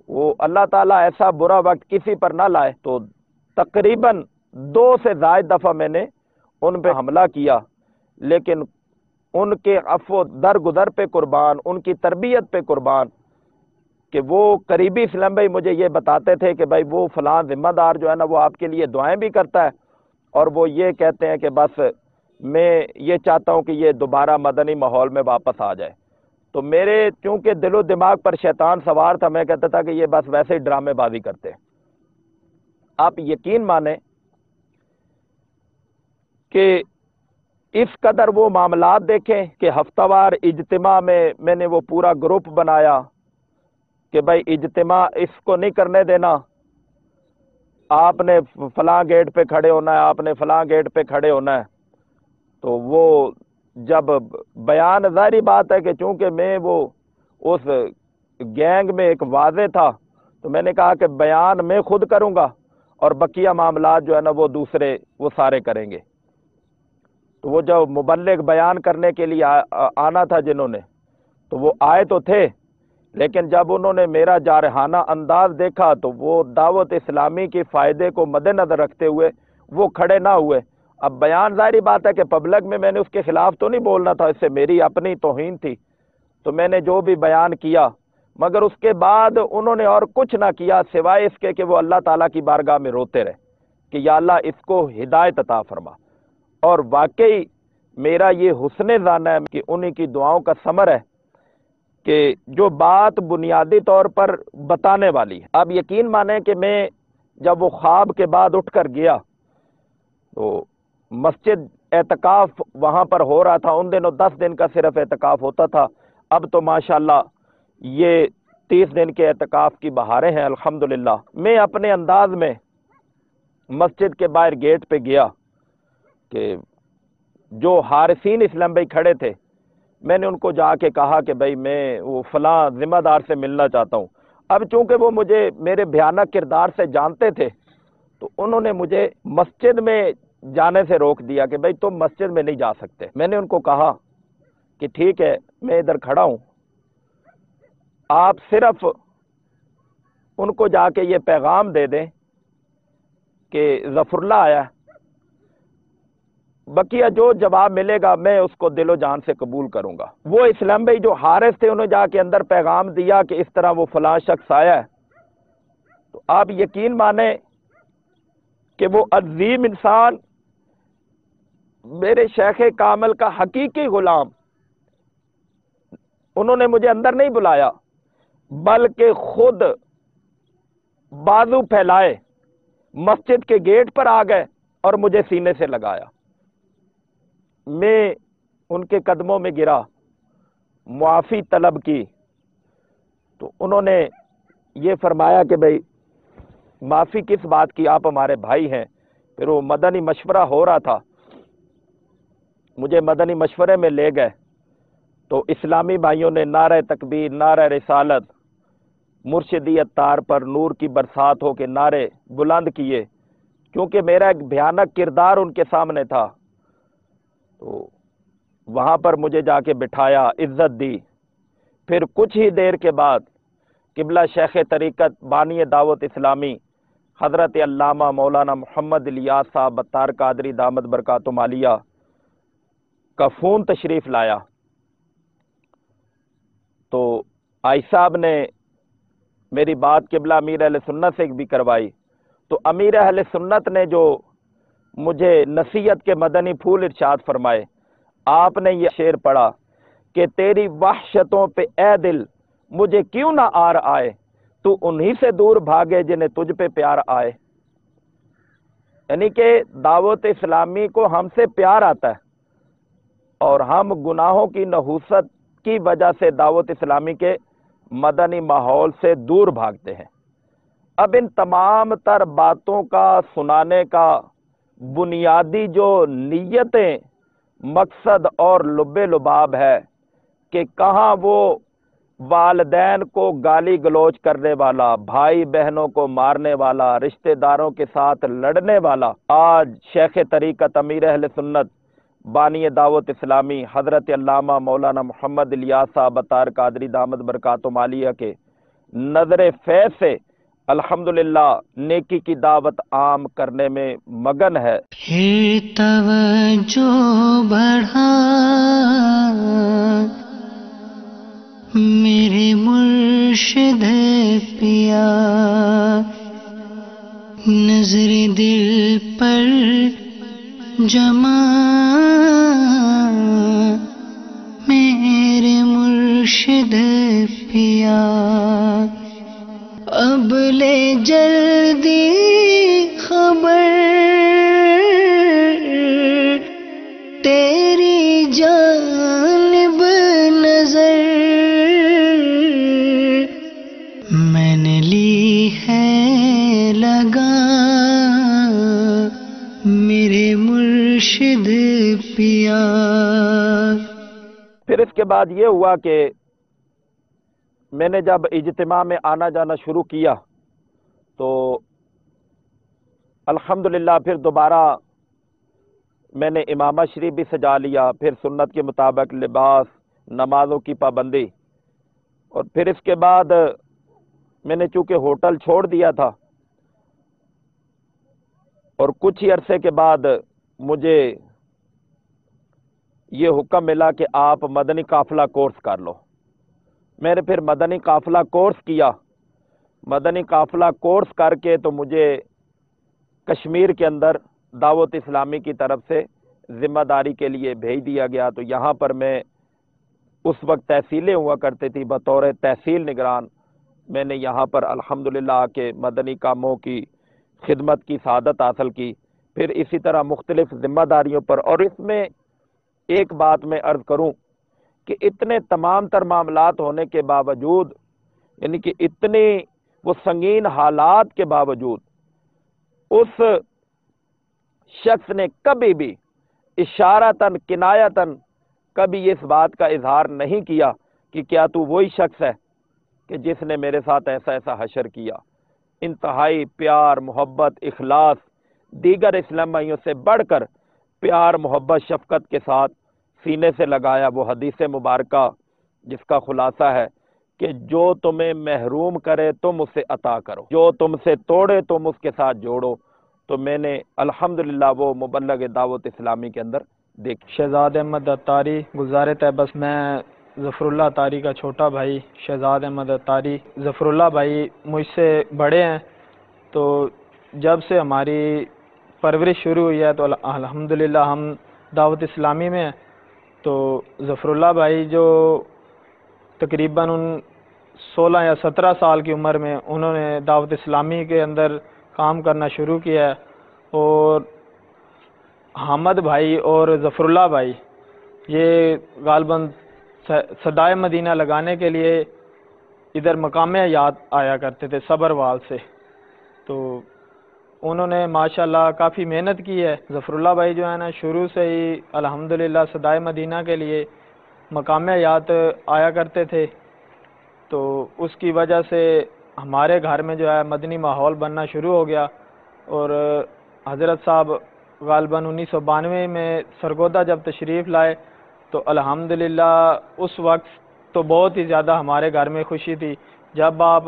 وہ اللہ تعالیٰ ایسا برا وقت کسی پر نہ لائے، تو تقریباً 2 سے زائد دفعہ میں نے ان پہ حملہ کیا، لیکن ان کے عفو درگزر پہ قربان، ان کی تربیت پہ قربان، کہ وہ قریبی اسلام بھائی مجھے یہ بتاتے تھے کہ بھائی وہ فلاں ذمہ دار جو ہے نا وہ آپ کے لیے دعائیں بھی کرتا ہے، اور وہ یہ کہتے ہیں کہ بس میں یہ چاہتا ہوں کہ یہ دوبارہ مدنی ماحول میں واپس آ جائے۔ تو میرے چونکہ دل و دماغ پر شیطان سوار تھا، میں کہتا تھا کہ یہ بس ویسے ہی ڈرامے بازی کرتے ہیں۔ آپ یقین مانیں کہ اس قدر وہ معاملات دیکھیں کہ ہفتہ وار اجتماع میں نے وہ پورا گروپ بنایا کہ بھائی اجتماع اس کو نہیں کرنے دینا، آپ نے فلاں گیٹ پہ کھڑے ہونا ہے، آپ نے فلاں گیٹ پہ کھڑے ہونا ہے۔ تو وہ جب بیان، ظاہری بات ہے کہ چونکہ میں وہ اس گینگ میں ایک واضح تھا، تو میں نے کہا کہ بیان میں خود کروں گا اور بقیہ معاملات جو ہے نا وہ دوسرے وہ سارے کریں گے۔ تو وہ جو مبلغ بیان کرنے کے لیے آنا تھا جنہوں نے، تو وہ آئے تو تھے، لیکن جب انہوں نے میرا جارحانہ انداز دیکھا تو وہ دعوت اسلامی کے فائدے کو مد نظر رکھتے ہوئے وہ کھڑے نہ ہوئے۔ اب بیان ظاہری بات ہے کہ پبلک میں نے اس کے خلاف تو نہیں بولنا تھا، اس سے میری اپنی توہین تھی، تو میں نے جو بھی بیان کیا، مگر اس کے بعد انہوں نے اور کچھ نہ کیا سوائے اس کے کہ وہ اللہ تعالیٰ کی بارگاہ میں روتے رہے کہ یا اللہ اس کو ہدایت عطا فرما۔ اور واقعی میرا یہ حسن ظن ہے کہ انہی کی دعاؤں کا ثمر ہے کہ جو بات بنیادی طور پر بتانے والی ہے۔ اب یقین مانیں کہ میں جب وہ خواب کے بعد اٹھ کر گیا تو مسجد اعتکاف وہاں پر ہو رہا تھا، ان دنوں 10 دن کا صرف اعتکاف ہوتا تھا، اب تو ماشاءاللہ یہ 30 دن کے اعتکاف کی بہاریں ہیں الحمدللہ۔ میں اپنے انداز میں مسجد کے باہر گیٹ پہ گیا کہ جو حارسین اسلام بھائی کھڑے تھے، میں نے ان کو جا کے کہا کہ بھائی میں وہ فلاں ذمہ دار سے ملنا چاہتا ہوں۔ اب چونکہ وہ مجھے میرے بھیانک کردار سے جانتے تھے تو انہوں نے مجھے مسجد میں جانے سے روک دیا کہ بھائی تم مسجد میں نہیں جا سکتے۔ میں نے ان کو کہا کہ ٹھیک ہے میں ادھر کھڑا ہوں، آپ صرف ان کو جا کے یہ پیغام دے دیں کہ ظفر اللہ آیا ہے، بقیہ جو جواب ملے گا میں اس کو دل و جان سے قبول کروں گا۔ وہ اسلام بھائی جو حارث تھے انہوں نے جا کے اندر پیغام دیا کہ اس طرح وہ فلاں شخص آیا ہے، تو آپ یقین مانیں کہ وہ عظیم انسان میرے شیخ کامل کا حقیقی غلام، انہوں نے مجھے اندر نہیں بلایا بلکہ خود بازو پھیلائے مسجد کے گیٹ پر آ گئے اور مجھے سینے سے لگایا۔ میں ان کے قدموں میں گرا، معافی طلب کی، تو انہوں نے یہ فرمایا کہ بھئی معافی کس بات کی، آپ ہمارے بھائی ہیں۔ پھر وہ مدنی مشورہ ہو رہا تھا، مجھے مدنی مشورے میں لے گئے تو اسلامی بھائیوں نے نعرہ تکبیر، نعرہ رسالت، مرشدی اطار پر نور کی برسات ہو کے نعرے بلند کیے، کیونکہ میرا ایک بھیانک کردار ان کے سامنے تھا۔ تو وہاں پر مجھے جا کے بٹھایا، عزت دی۔ پھر کچھ ہی دیر کے بعد قبلہ شیخ طریقت بانی دعوت اسلامی حضرت علامہ مولانا محمد الیاس صاحب بطار قادری دامت برکاتہم عالیہ کا فون تشریف لایا، تو آئی صاحب نے میری بات قبلہ امیر اہل سنت سے بھی کروائی، تو امیر اہل سنت نے جو مجھے نصیحت کے مدنی پھول ارشاد فرمائے، آپ نے یہ شعر پڑھا کہ تیری وحشتوں پہ اے دل مجھے کیوں نہ آر آئے، تو انہی سے دور بھاگے جنہیں تجھ پہ پیار آئے۔ یعنی کہ دعوت اسلامی کو ہم سے پیار آتا ہے اور ہم گناہوں کی نحوست کی وجہ سے دعوت اسلامی کے مدنی ماحول سے دور بھاگتے ہیں۔ اب ان تمام تر باتوں کا سنانے کا بنیادی جو نیتیں، مقصد اور لب لباب ہے کہ کہاں وہ والدین کو گالی گلوچ کرنے والا، بھائی بہنوں کو مارنے والا، رشتہ داروں کے ساتھ لڑنے والا آج شیخ طریقت امیر اہل سنت بانی دعوت اسلامی حضرت علامہ مولانا محمد الیاس صاحب بطار قادری دامت برکاتہم عالیہ کے نظر فیض سے الحمدللہ نیکی کی دعوت عام کرنے میں مگن ہے۔ پھر توجہ بڑھا میرے مرشد پیا، نظر دل پر جما میرے مرشد پیا، اب لے جلدی خبر تیری جانب نظر، میں نے لی ہے لگا میرے مرشد پیا۔ پھر اس کے بعد یہ ہوا کہ میں نے جب اجتماع میں آنا جانا شروع کیا تو الحمدللہ پھر دوبارہ میں نے امامہ شریف بھی سجا لیا، پھر سنت کے مطابق لباس، نمازوں کی پابندی، اور پھر اس کے بعد میں نے چونکہ ہوٹل چھوڑ دیا تھا اور کچھ ہی عرصے کے بعد مجھے یہ حکم ملا کہ آپ مدنی قافلہ کورس کر لو۔ میں نے پھر مدنی قافلہ کورس کیا، مدنی قافلہ کورس کر کے تو مجھے کشمیر کے اندر دعوت اسلامی کی طرف سے ذمہ داری کے لیے بھیج دیا گیا۔ تو یہاں پر میں اس وقت تحصیلیں ہوا کرتی تھی، بطور تحصیل نگران میں نے یہاں پر الحمدللہ آ کے مدنی کاموں کی خدمت کی سعادت حاصل کی۔ پھر اسی طرح مختلف ذمہ داریوں پر، اور اس میں ایک بات میں عرض کروں کہ اتنے تمام تر معاملات ہونے کے باوجود، یعنی کہ اتنے وہ سنگین حالات کے باوجود، اس شخص نے کبھی بھی اشارتاً کنایتاً کبھی اس بات کا اظہار نہیں کیا کہ کیا تو وہی شخص ہے کہ جس نے میرے ساتھ ایسا ایسا حشر کیا۔ انتہائی پیار، محبت، اخلاص، دیگر اسلام بھائیوں سے بڑھ کر پیار، محبت، شفقت کے ساتھ سینے سے لگایا وہ حدیث مبارکہ جس کا خلاصہ ہے کہ جو تمہیں محروم کرے تم اسے عطا کرو، جو تم سے توڑے تم اس کے ساتھ جوڑو، تو میں نے الحمدللہ وہ مبلغ دعوت اسلامی کے اندر دیکھی۔ شہزاد احمد اتاری، گلزار طیبہ۔ میں ظفر اللہ اتاری کا چھوٹا بھائی شہزاد احمد اتاری۔ ظفر اللہ بھائی مجھ سے بڑے ہیں، تو جب سے ہماری پرورش شروع ہوئی ہے تو الحمدللہ ہم دعوت اسلامی میں ہیں۔ تو ظفر اللہ بھائی جو تقریباً 16 یا 17 سال کی عمر میں انہوں نے دعوت اسلامی کے اندر کام کرنا شروع کیا ہے، اور حامد بھائی اور ظفر اللہ بھائی یہ غالباً صدائے مدینہ لگانے کے لیے ادھر مقام حیات آیا کرتے تھے صبروال سے، تو انہوں نے ماشاءاللہ کافی محنت کی ہے۔ ظفر اللہ بھائی جو ہے نا شروع سے ہی الحمدللہ صدائے مدینہ کے لیے مقام حیات آیا کرتے تھے، تو اس کی وجہ سے ہمارے گھر میں جو ہے مدنی ماحول بننا شروع ہو گیا، اور حضرت صاحب غالباً 1992 میں سرگودا جب تشریف لائے تو الحمدللہ اس وقت تو بہت ہی زیادہ ہمارے گھر میں خوشی تھی۔ جب آپ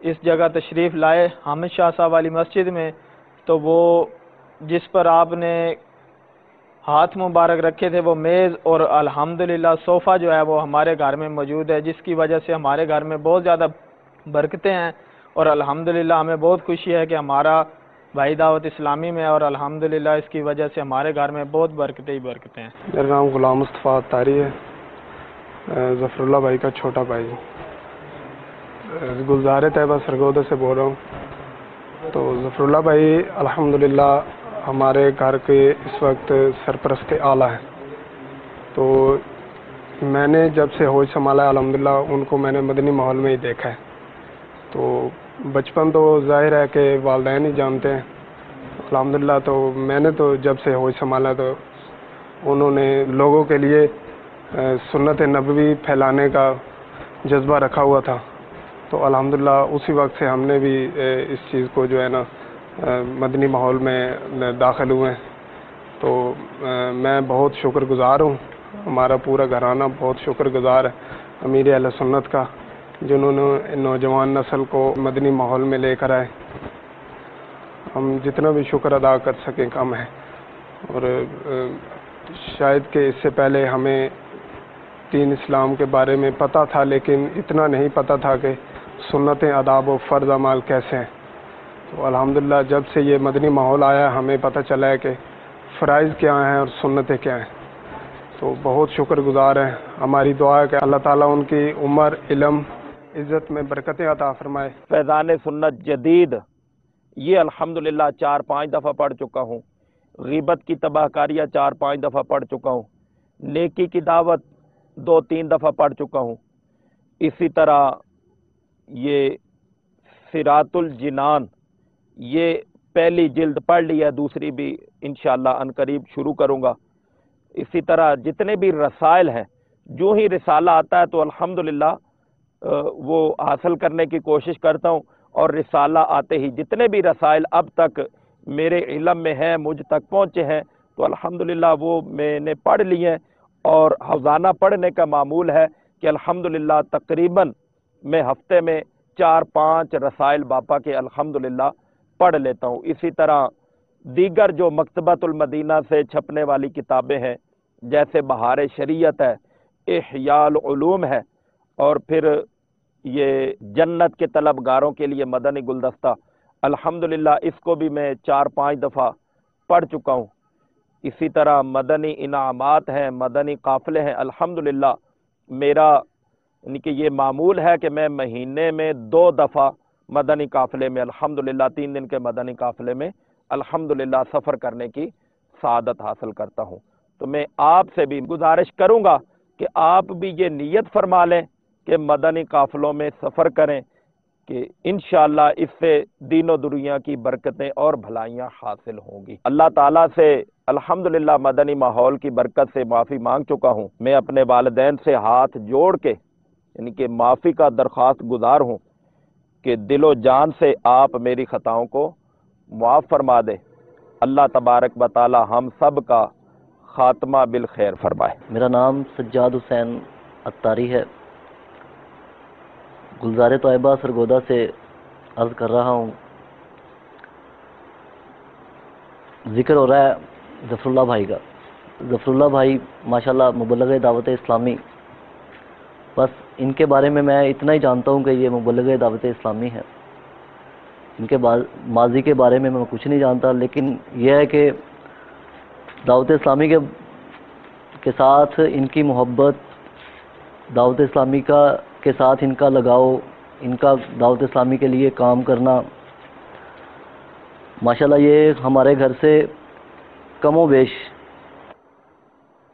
اس جگہ تشریف لائے حامد شاہ صاحب والی مسجد میں، تو وہ جس پر آپ نے ہاتھ مبارک رکھے تھے وہ میز اور الحمدللہ صوفہ جو ہے وہ ہمارے گھر میں موجود ہے، جس کی وجہ سے ہمارے گھر میں بہت زیادہ برکتیں ہیں، اور الحمدللہ ہمیں بہت خوشی ہے کہ ہمارا بھائی دعوت اسلامی میں، اور الحمدللہ اس کی وجہ سے ہمارے گھر میں بہت برکتیں ہی برکتیں ہیں۔ میرا نام غلام مصطفیٰ اتاری ہے، ظفر اللہ بھائی کا چھوٹا بھائی، گلزار طیبہ سرگودا سے بول رہا ہوں۔ تو ظفر اللہ بھائی الحمدللہ ہمارے گھر کے اس وقت سرپرست اعلیٰ ہیں۔ تو میں نے جب سے ہوش سنبھالا الحمدللہ ان کو میں نے مدنی ماحول میں ہی دیکھا ہے۔ تو بچپن تو ظاہر ہے کہ والدین ہی جانتے ہیں، الحمدللہ تو میں نے تو جب سے ہوش سنبھالا تو انہوں نے لوگوں کے لیے سنت نبوی پھیلانے کا جذبہ رکھا ہوا تھا، تو الحمدللہ اسی وقت سے ہم نے بھی اس چیز کو جو ہے نا مدنی ماحول میں داخل ہوئے ہیں۔ تو میں بہت شکر گزار ہوں، ہمارا پورا گھرانہ بہت شکر گزار ہے امیر اہل سنت کا، جنہوں نے نوجوان نسل کو مدنی ماحول میں لے کر آئے۔ ہم جتنا بھی شکر ادا کر سکیں کم ہے، اور شاید کہ اس سے پہلے ہمیں دین اسلام کے بارے میں پتہ تھا، لیکن اتنا نہیں پتہ تھا کہ سنتیں آداب و فرض اعمال کیسے ہیں۔ تو الحمدللہ جب سے یہ مدنی ماحول آیا ہمیں پتہ چلا ہے کہ فرائض کیا ہیں اور سنتیں کیا ہیں، تو بہت شکر گزار ہیں۔ ہماری دعا ہے کہ اللہ تعالیٰ ان کی عمر، علم، عزت میں برکتیں عطا فرمائے۔ فیضان سنت جدید یہ الحمدللہ 4-5 دفعہ پڑھ چکا ہوں، غیبت کی تباہ کاریاں 4-5 دفعہ پڑھ چکا ہوں، نیکی کی دعوت 2-3 دفعہ پڑھ چکا ہوں۔ اسی طرح یہ صراط الجنان یہ پہلی جلد پڑھ لی ہے، دوسری بھی انشاءاللہ عنقریب شروع کروں گا۔ اسی طرح جتنے بھی رسائل ہیں، جو ہی رسالہ آتا ہے تو الحمدللہ وہ حاصل کرنے کی کوشش کرتا ہوں، اور رسالہ آتے ہی جتنے بھی رسائل اب تک میرے علم میں ہیں، مجھ تک پہنچے ہیں، تو الحمدللہ وہ میں نے پڑھ لیے ہیں، اور روزانہ پڑھنے کا معمول ہے کہ الحمدللہ تقریباً میں ہفتے میں 4-5 رسائل باپا کے الحمدللہ پڑھ لیتا ہوں۔ اسی طرح دیگر جو مکتبۃ المدینہ سے چھپنے والی کتابیں ہیں، جیسے بہار شریعت ہے، احیاء العلوم ہے، اور پھر یہ جنت کے طلبگاروں کے لیے مدنی گلدستہ، الحمدللہ اس کو بھی میں 4-5 دفعہ پڑھ چکا ہوں۔ اسی طرح مدنی انعامات ہیں، مدنی قافلے ہیں، الحمدللہ میرا یعنی کہ یہ معمول ہے کہ میں مہینے میں 2 دفعہ مدنی قافلے میں الحمدللہ 3 دن کے مدنی قافلے میں الحمدللہ سفر کرنے کی سعادت حاصل کرتا ہوں۔ تو میں آپ سے بھی گزارش کروں گا کہ آپ بھی یہ نیت فرما لیں کہ مدنی قافلوں میں سفر کریں، کہ انشاءاللہ اس سے دین و دنیا کی برکتیں اور بھلائیاں حاصل ہوں گی۔ اللہ تعالیٰ سے الحمدللہ مدنی ماحول کی برکت سے معافی مانگ چکا ہوں۔ میں اپنے والدین سے ہاتھ جوڑ کے یعنی کہ معافی کا درخواست گزار ہوں کہ دل و جان سے آپ میری خطاؤں کو معاف فرما دے۔ اللہ تبارک و تعالی ہم سب کا خاتمہ بالخیر فرمائے۔ میرا نام سجاد حسین اتاری ہے، گلزار طیبہ سرگودا سے عرض کر رہا ہوں۔ ذکر ہو رہا ہے ظفر اللہ بھائی کا. ظفر اللہ بھائی ماشاءاللہ مبلغ دعوت اسلامی. بس ان کے بارے میں اتنا ہی جانتا ہوں کہ یہ مبلغ دعوت اسلامی ہے. ان کے ماضی کے بارے میں کچھ نہیں جانتا، لیکن یہ ہے کہ دعوت اسلامی کے ساتھ ان کی محبت، دعوت اسلامی کے ساتھ ان کا لگاؤ، ان کا دعوت اسلامی کے لیے کام کرنا، ماشاءاللہ یہ ہمارے گھر سے کم و بیش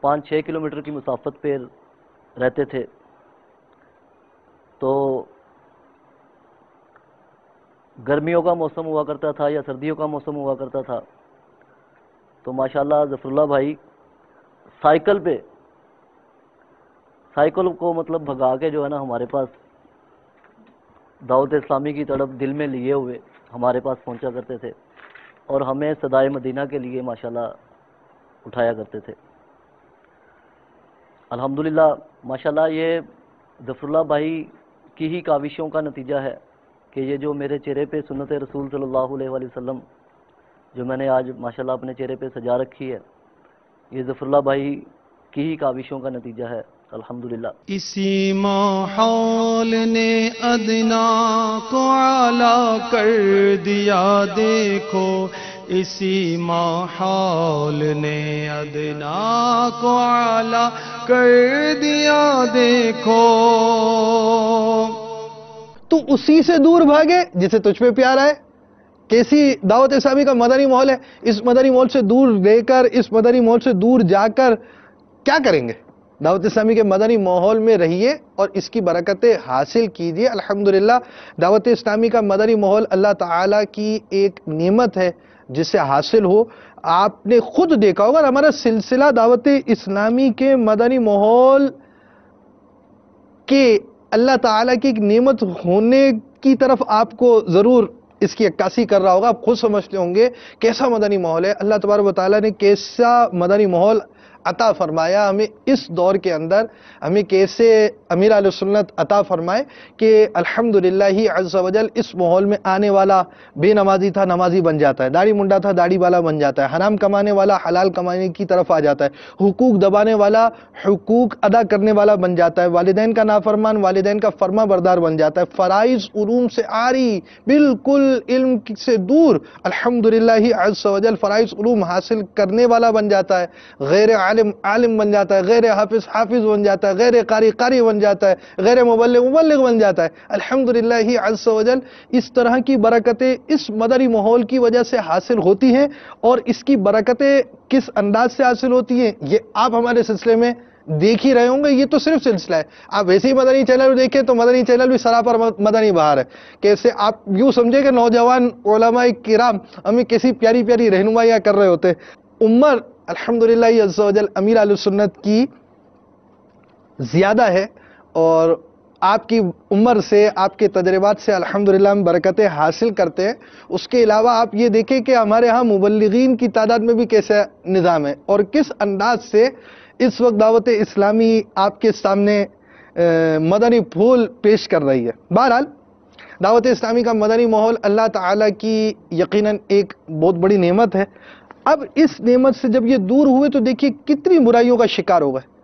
5-6 کلومیٹر کی مسافت پہ رہتے تھے. تو گرمیوں کا موسم ہوا کرتا تھا یا سردیوں کا موسم ہوا کرتا تھا، تو ماشاءاللہ ظفر اللہ بھائی سائیکل کو مطلب بھگا کے جو ہے نا ہمارے پاس دعوت اسلامی کی طرف دل میں لیے ہوئے ہمارے پاس پہنچا کرتے تھے اور ہمیں صدائے مدینہ کے لیے ماشاءاللہ اٹھایا کرتے تھے. الحمدللہ ماشاءاللہ یہ ظفر اللہ بھائی کی ہی کاوشوں کا نتیجہ ہے کہ یہ جو میرے چہرے پہ سنت رسول صلی اللہ علیہ وآلہ وسلم جو میں نے آج ماشاءاللہ اپنے چہرے پہ سجا رکھی ہے، یہ ظفر اللہ بھائی کی ہی کاوشوں کا نتیجہ ہے الحمدللہ. اسی ماحول نے ادنا کو اعلیٰ کر دیا دیکھو، اسی ماحول نے ادنا کو اعلیٰ کر دیا دیکھو. تو اسی سے دور بھاگے جسے تجھ پہ پیار آئے. کیسی دعوت اسلامی کا مدنی ماحول ہے. اس مدنی ماحول سے دور رہ کر، اس مدنی ماحول سے دور جا کر کیا کریں گے؟ دعوت اسلامی کے مدنی ماحول میں رہیے اور اس کی برکتیں حاصل کیجیے. الحمدللہ دعوت اسلامی کا مدنی ماحول اللہ تعالیٰ کی ایک نعمت ہے جس سے حاصل ہو. آپ نے خود دیکھا ہوگا ہمارا سلسلہ دعوت اسلامی کے مدنی ماحول کے اللہ تعالیٰ کی ایک نعمت ہونے کی طرف آپ کو ضرور اس کی عکاسی کر رہا ہوگا. آپ خود سمجھتے ہوں گے کیسا مدنی ماحول ہے. اللہ تبارک و تعالیٰ نے کیسا مدنی ماحول عطا فرمایا ہمیں اس دور کے اندر. ہمیں کیسے امیر اہل سنت عطا فرمائے کہ الحمدللہ ہی عز و جل اس ماحول میں آنے والا بے نمازی تھا نمازی بن جاتا ہے، داڑھی منڈا تھا داڑھی والا بن جاتا ہے، حرام کمانے والا حلال کمانے کی طرف آ جاتا ہے، حقوق دبانے والا حقوق ادا کرنے والا بن جاتا ہے، والدین کا نافرمان والدین کا فرما بردار بن جاتا ہے، فرائض علوم سے عاری بالکل علم سے دور الحمدللہ ہی عز و جل فرائض علوم حاصل کرنے والا بن جاتا ہے، غیر عالم بن جاتا ہے، غیر حافظ بن جاتا ہے، غیر قاری بن جاتا ہے، غیر مبلغ بن جاتا ہے. الحمدللہ ہی عز و جل اس طرح کی برکتیں اس مدنی ماحول کی وجہ سے حاصل ہوتی ہیں. اور اس کی برکتیں کس انداز سے حاصل ہوتی ہیں یہ آپ ہمارے سلسلے میں دیکھ ہی رہے ہوں گے. یہ تو صرف سلسلہ ہے. آپ ویسے ہی مدنی چینل دیکھیں تو مدنی چینل بھی سراپر مدنی بہار ہے. کیسے آپ یوں سمجھے کہ نوجوان علماء کرام ہمیں کیسی پیاری پیاری رہنمائیاں کر رہے ہوتے. عمر الحمدللہ عز و جل امیر اہل سنت کی زیادہ ہے اور آپ کی عمر سے آپ کے تجربات سے الحمدللہ ہم برکتیں حاصل کرتے ہیں. اس کے علاوہ آپ یہ دیکھیں کہ ہمارے ہاں مبلغین کی تعداد میں بھی کیسا نظام ہے اور کس انداز سے اس وقت دعوت اسلامی آپ کے سامنے مدنی پھول پیش کر رہی ہے. بہرحال دعوت اسلامی کا مدنی ماحول اللہ تعالیٰ کی یقیناً ایک بہت بڑی نعمت ہے. اب اس نعمت سے جب یہ دور ہوئے تو دیکھیے کتنی برائیوں کا شکار ہو گئے.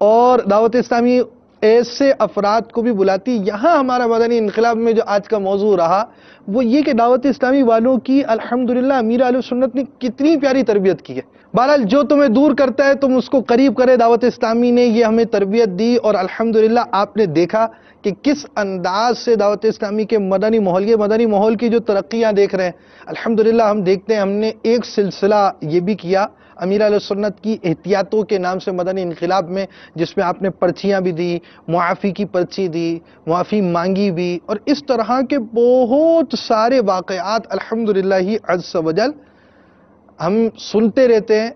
اور دعوت اسلامی ایسے افراد کو بھی بلاتی. یہاں ہمارا مدنی انقلاب میں جو آج کا موضوع رہا وہ یہ کہ دعوت اسلامی والوں کی الحمدللہ امیر اہل سنت نے کتنی پیاری تربیت کی ہے. بہرحال جو تمہیں دور کرتا ہے تم اس کو قریب کرے. دعوت اسلامی نے یہ ہمیں تربیت دی اور الحمدللہ آپ نے دیکھا کہ کس انداز سے دعوت اسلامی کے مدنی ماحول یہ مدنی ماحول کی جو ترقیاں دیکھ رہے ہیں الحمدللہ ہم دیکھتے ہیں. ہم نے ایک سلسلہ یہ بھی کیا امیر اہل سنت کی احتیاطوں کے نام سے مدنی انقلاب میں، جس میں آپ نے پرچیاں بھی دی، معافی کی پرچی دی، معافی مانگی بھی، اور اس طرح کے بہت سارے واقعات الحمدللہ عز و جل ہم سنتے رہتے ہیں.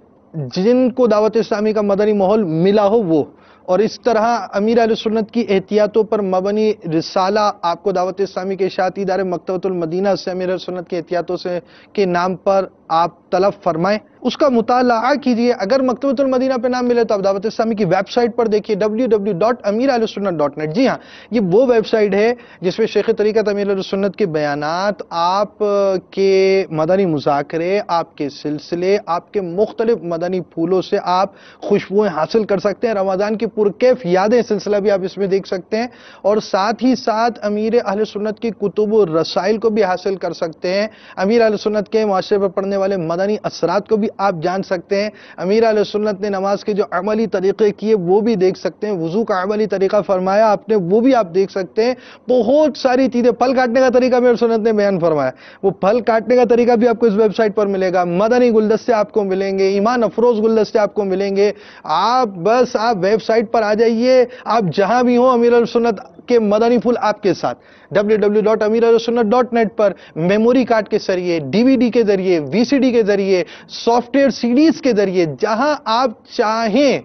جن کو دعوت اسلامی کا مدنی ماحول ملا ہو وہ اور اس طرح امیر اہل سنت کی احتیاطوں پر مبنی رسالہ آپ کو دعوت اسلامی کے اشاعتی ادارے مکتبۃ المدینہ سے امیر اہل سنت کی احتیاطوں سے کے نام پر آپ طلب فرمائیں، اس کا مطالعہ کیجئے۔ اگر مکتبۃ المدینہ پہ نام ملے تو آپ دعوت اسلامی کی ویب سائٹ پر دیکھیے www.amirahlsunnat.net۔ جی ہاں، یہ وہ ویب سائٹ ہے جس میں شیخ طریقت امیر اہل سنت کے بیانات، آپ کے مدنی مذاکرے، آپ کے سلسلے، آپ کے مختلف مدنی پھولوں سے آپ خوشبوئیں حاصل کر سکتے ہیں۔ رمضان کی پرکیف یادیں سلسلہ بھی آپ اس میں دیکھ سکتے ہیں، اور ساتھ ہی ساتھ امیر اہل سنت کی کتب و رسائل کو بھی حاصل کر سکتے ہیں۔ امیر اہل سنت کے معاشرے پر پڑھنے والے مدنی اثرات کو بھی آپ جان سکتے ہیں۔ امیر اہل سنت نے نماز کے جو عملی طریقے کیے وہ بھی دیکھ سکتے ہیں، وضو کا عملی طریقہ فرمایا آپ نے وہ بھی آپ دیکھ سکتے ہیں۔ بہت ساری چیزیں، پھل کاٹنے کا طریقہ امیر سنت نے بیان فرمایا، وہ پھل کاٹنے کا طریقہ بھی آپ کو اس ویب سائٹ پر ملے گا۔ مدنی گلدستے آپ کو ملیں گے، ایمان افروز گلدستے آپ کو ملیں گے۔ آپ ویب سائٹ پر آ جائیے، آپ جہاں بھی ہوں امیر اہل سنت کے مدنی پھول آپ کے ساتھ۔ www.amirahlsunnat.net پر میموری کارڈ کے ذریعے، ڈی وی ڈی کے ذریعے، وی سی ڈی کے ذریعے، سافٹ ویئر سیڈیز کے ذریعے، جہاں آپ چاہیں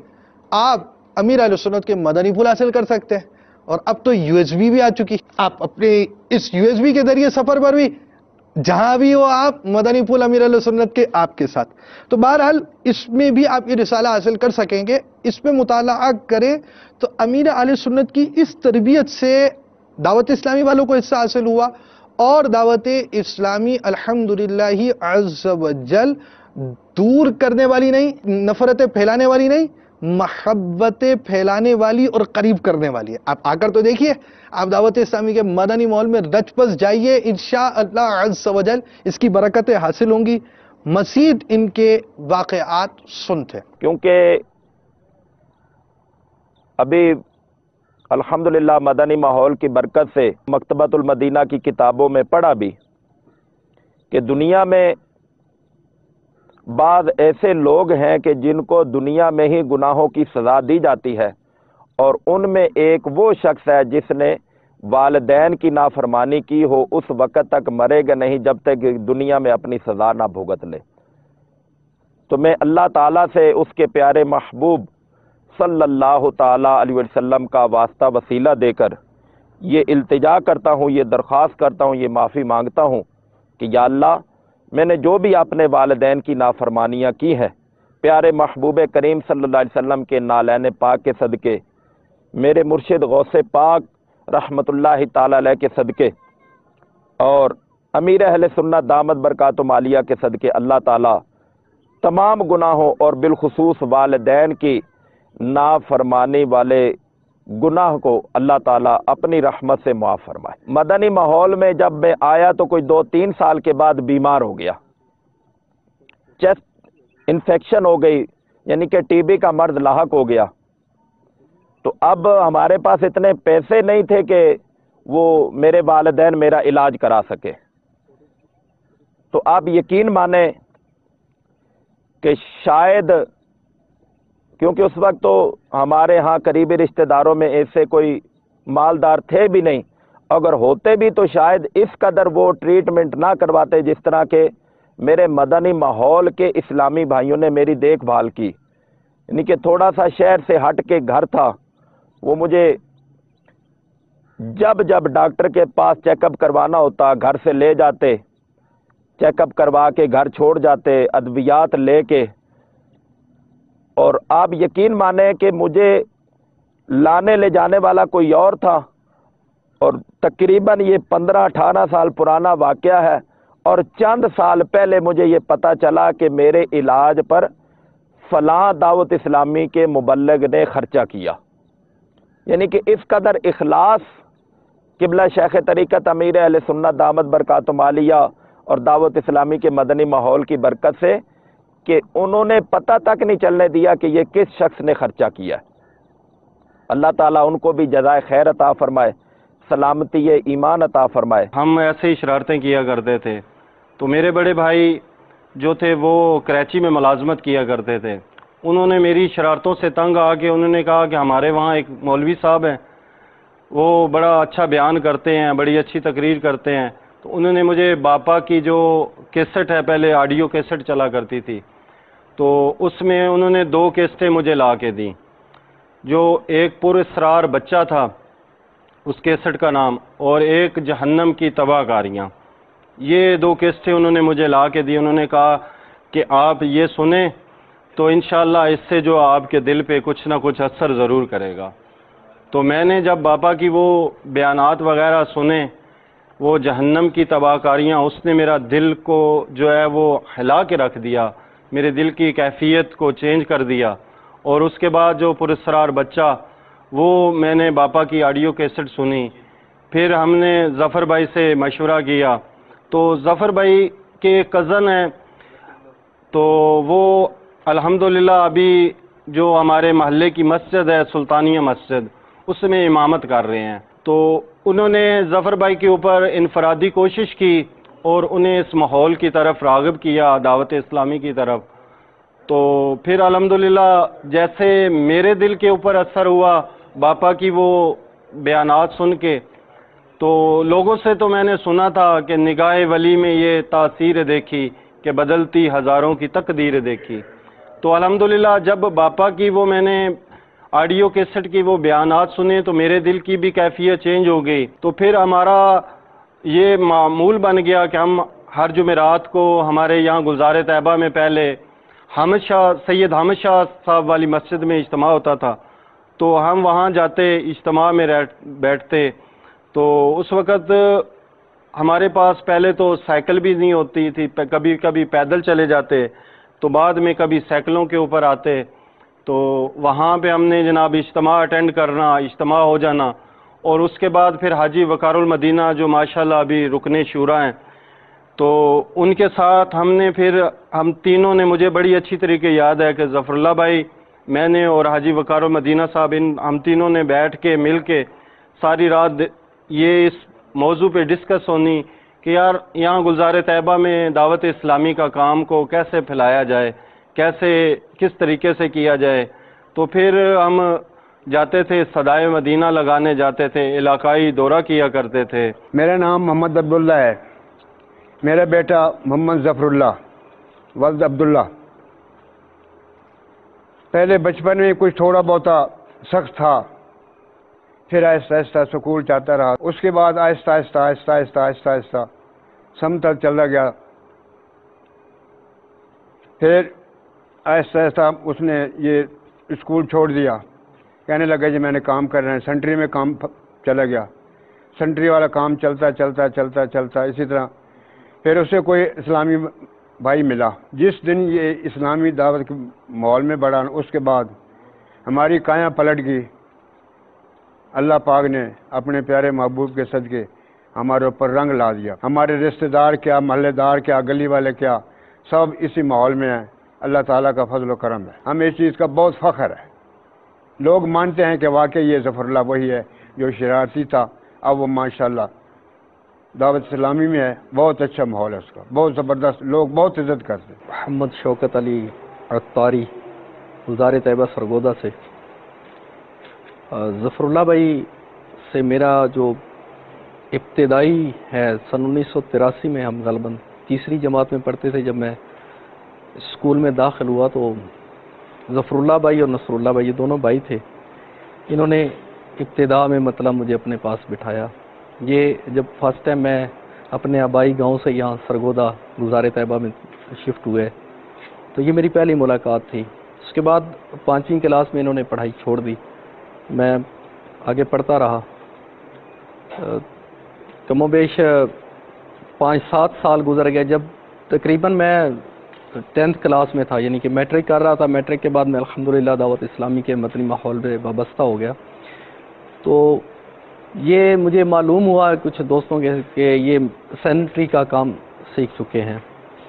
آپ امیر اہل سنت کے مدنی پھول حاصل کر سکتے ہیں۔ اور اب تو یو ایس بی بھی آ چکی، آپ اپنے اس یو ایس بی کے ذریعے سفر پر بھی جہاں بھی ہو آپ مدنی پھول امیر اہل سنت کے آپ کے ساتھ۔ تو بہرحال اس میں بھی آپ یہ رسالہ حاصل کر سکیں گے، اس پہ مطالعہ کریں تو امیر اہل سنت کی اس تربیت سے دعوت اسلامی والوں کو حصہ حاصل ہوا، اور دعوت اسلامی الحمدللہ عز وجل دور کرنے والی نہیں، نفرتیں پھیلانے والی نہیں، محبتیں پھیلانے والی اور قریب کرنے والی ہے۔ آپ آ کر تو دیکھیے، آپ دعوت اسلامی کے مدنی ماحول میں رچ بس جائیے، انشاءاللہ عز وجل اس کی برکتیں حاصل ہوں گی۔ مزید ان کے واقعات سنتے ہیں، کیونکہ ابھی الحمدللہ مدنی ماحول کی برکت سے مکتبۃ المدینہ کی کتابوں میں پڑھا بھی کہ دنیا میں بعض ایسے لوگ ہیں کہ جن کو دنیا میں ہی گناہوں کی سزا دی جاتی ہے، اور ان میں ایک وہ شخص ہے جس نے والدین کی نافرمانی کی ہو، اس وقت تک مرے گا نہیں جب تک دنیا میں اپنی سزا نہ بھگت لے۔ تو میں اللہ تعالیٰ سے اس کے پیارے محبوب صلی اللہ تعالیٰ علیہ وسلم کا واسطہ وسیلہ دے کر یہ التجا کرتا ہوں، یہ درخواست کرتا ہوں، یہ معافی مانگتا ہوں کہ یا اللہ، میں نے جو بھی اپنے والدین کی نافرمانیاں کی ہیں، پیارے محبوب کریم صلی اللہ علیہ وسلم کے نالین پاک کے صدقے، میرے مرشد غوث پاک رحمت اللہ تعالی علیہ کے صدقے، اور امیر اہل سنت دامت برکاتہم عالیہ کے صدقے، اللہ تعالیٰ تمام گناہوں اور بالخصوص والدین کی نافرمانی والے گناہ کو اللہ تعالیٰ اپنی رحمت سے معاف فرمائے۔ مدنی ماحول میں جب میں آیا تو کوئی 2-3 سال کے بعد بیمار ہو گیا، چیسٹ انفیکشن ہو گئی، یعنی کہ ٹی بی کا مرض لاحق ہو گیا۔ تو اب ہمارے پاس اتنے پیسے نہیں تھے کہ وہ میرے والدین میرا علاج کرا سکے۔ تو آپ یقین مانیں کہ شاید، کیونکہ اس وقت تو ہمارے ہاں قریبی رشتہ داروں میں ایسے کوئی مالدار تھے بھی نہیں، اگر ہوتے بھی تو شاید اس قدر وہ ٹریٹمنٹ نہ کرواتے جس طرح کے میرے مدنی ماحول کے اسلامی بھائیوں نے میری دیکھ بھال کی۔ یعنی کہ تھوڑا سا شہر سے ہٹ کے گھر تھا، وہ مجھے جب ڈاکٹر کے پاس چیک اپ کروانا ہوتا گھر سے لے جاتے، چیک اپ کروا کے گھر چھوڑ جاتے ادویات لے کے، اور آپ یقین مانیں کہ مجھے لانے لے جانے والا کوئی اور تھا، اور تقریباً یہ 15-18 سال پرانا واقعہ ہے، اور چند سال پہلے مجھے یہ پتہ چلا کہ میرے علاج پر فلاں دعوت اسلامی کے مبلغ نے خرچہ کیا۔ یعنی کہ اس قدر اخلاص قبلہ شیخ طریقت امیر اہل سنت دامت برکاتہم عالیہ اور دعوت اسلامی کے مدنی ماحول کی برکت سے کہ انہوں نے پتہ تک نہیں چلنے دیا کہ یہ کس شخص نے خرچہ کیا ہے۔ اللہ تعالیٰ ان کو بھی جزائے خیر عطا فرمائے، سلامتی ایمان عطا فرمائے۔ ہم ایسے ہی شرارتیں کیا کرتے تھے، تو میرے بڑے بھائی جو تھے وہ کراچی میں ملازمت کیا کرتے تھے، انہوں نے میری شرارتوں سے تنگ آ کے انہوں نے کہا کہ ہمارے وہاں ایک مولوی صاحب ہیں، وہ بڑا اچھا بیان کرتے ہیں، بڑی اچھی تقریر کرتے ہیں۔ تو انہوں نے مجھے باپا کی جو کیسٹ ہے، پہلے آڈیو کیسٹ چلا کرتی تھی، تو اس میں انہوں نے 2 کیسٹیں مجھے لا کے دیں۔ جو ایک پر اسرار بچہ تھا اس کیسٹ کا نام، اور ایک جہنم کی تباہ کاریاں، یہ 2 کیسٹیں انہوں نے مجھے لا کے دی. انہوں نے کہا کہ آپ یہ سنیں تو انشاءاللہ اس سے جو آپ کے دل پہ کچھ نہ کچھ اثر ضرور کرے گا. تو میں نے جب باپا کی وہ بیانات وغیرہ سنے، وہ جہنم کی تباہ کاریاں، اس نے میرا دل کو جو ہے وہ ہلا کے رکھ دیا، میرے دل کی کیفیت کو چینج کر دیا. اور اس کے بعد جو پراسرار بچہ، وہ میں نے باپا کی آڈیو کیسٹ سنی. پھر ہم نے ظفر بھائی سے مشورہ کیا، تو ظفر بھائی کے ایک کزن ہیں، تو وہ الحمدللہ ابھی جو ہمارے محلے کی مسجد ہے سلطانیہ مسجد، اس میں امامت کر رہے ہیں. تو انہوں نے ظفر بھائی کے اوپر انفرادی کوشش کی اور انہیں اس ماحول کی طرف راغب کیا، دعوت اسلامی کی طرف. تو پھر الحمدللہ جیسے میرے دل کے اوپر اثر ہوا باپا کی وہ بیانات سن کے، تو لوگوں سے تو میں نے سنا تھا کہ نگاہ ولی میں یہ تاثیر دیکھی کہ بدلتی ہزاروں کی تقدیر دیکھی. تو الحمدللہ جب باپا کی وہ میں نے آڈیو کیسٹ کی وہ بیانات سنے تو میرے دل کی بھی کیفیت چینج ہو گئی. تو پھر ہمارا یہ معمول بن گیا کہ ہم ہر جمعرات کو ہمارے یہاں گلزار طیبہ میں پہلے حامد شاہ، سید حامد شاہ صاحب والی مسجد میں اجتماع ہوتا تھا، تو ہم وہاں جاتے، اجتماع میں بیٹھتے. تو اس وقت ہمارے پاس پہلے تو سائیکل بھی نہیں ہوتی تھی، کبھی کبھی پیدل چلے جاتے، تو بعد میں کبھی سائیکلوں کے اوپر آتے. تو وہاں پہ ہم نے جناب اجتماع اٹینڈ کرنا، اجتماع ہو جانا. اور اس کے بعد پھر حاجی وقار المدینہ جو ماشاءاللہ ابھی رکن شورا ہیں، تو ان کے ساتھ ہم تینوں نے، مجھے بڑی اچھی طریقے یاد ہے کہ ظفر اللہ بھائی، میں نے اور حاجی وقار المدینہ صاحب، ہم تینوں نے بیٹھ کے مل کے ساری رات یہ اس موضوع پہ ڈسکس ہونی کہ یار یہاں گلزار طیبہ میں دعوت اسلامی کا کام کو کیسے پھیلایا جائے، کس طریقے سے کیا جائے. تو پھر ہم جاتے تھے، صدائے مدینہ لگانے جاتے تھے، علاقائی دورہ کیا کرتے تھے. میرا نام محمد عبداللہ ہے، میرا بیٹا محمد ظفر اللہ ولد عبداللہ. پہلے بچپن میں کچھ تھوڑا بہت سخت تھا، پھر آہستہ آہستہ سکول جاتا رہا. اس کے بعد آہستہ آہستہ آہستہ آہستہ آہستہ آہستہ سمتل چلا گیا. پھر آہستہ آہستہ اس نے یہ اسکول چھوڑ دیا، کہنے لگا جی میں نے کام کرنا ہے. سنٹری میں کام چلا گیا، سنٹری والا کام چلتا چلتا چلتا چلتا اسی طرح پھر اسے کوئی اسلامی بھائی ملا. جس دن یہ اسلامی دعوت کے ماحول میں بڑھا، اس کے بعد ہماری کایاں پلٹ گئی. اللہ پاک نے اپنے پیارے محبوب کے صدقے ہمارے اوپر رنگ لا دیا. ہمارے رشتہ دار کیا، محلے دار کیا، گلی والے کیا، سب اسی ماحول میں ہیں. اللہ تعالیٰ کا فضل و کرم ہے، ہمیں اس چیز کا بہت فخر ہے. لوگ مانتے ہیں کہ واقعی یہ ظفر اللہ وہی ہے جو شرارتی تھا، اب وہ ماشاءاللہ دعوت اسلامی میں ہے. بہت اچھا ماحول ہے اس کا، بہت زبردست، لوگ بہت عزت کرتے ہیں. محمد شوکت علی عطاری، گلزار طیبہ سرگودا سے. ظفر اللہ بھائی سے میرا جو ابتدائی ہے، سن 1983 میں ہم غالباً تیسری جماعت میں پڑھتے تھے. جب میں اسکول میں داخل ہوا تو ظفر اللہ بھائی اور نصر اللہ بھائی، یہ دونوں بھائی تھے. انہوں نے ابتدا میں مطلب مجھے اپنے پاس بٹھایا. یہ جب فرسٹ ٹائم میں اپنے آبائی گاؤں سے یہاں سرگودا گلزار طیبہ میں شفٹ ہوئے تو یہ میری پہلی ملاقات تھی. اس کے بعد 5ویں کلاس میں انہوں نے پڑھائی چھوڑ دی، میں آگے پڑھتا رہا. کم و بیش 5-7 سال گزر گئے. جب تقریباً میں 10th کلاس میں تھا، یعنی کہ میٹرک کر رہا تھا، میٹرک کے بعد میں الحمدللہ دعوت اسلامی کے مدنی ماحول میں وابستہ ہو گیا. تو یہ مجھے معلوم ہوا کچھ دوستوں کے کہ یہ سینٹری کا کام سیکھ چکے ہیں.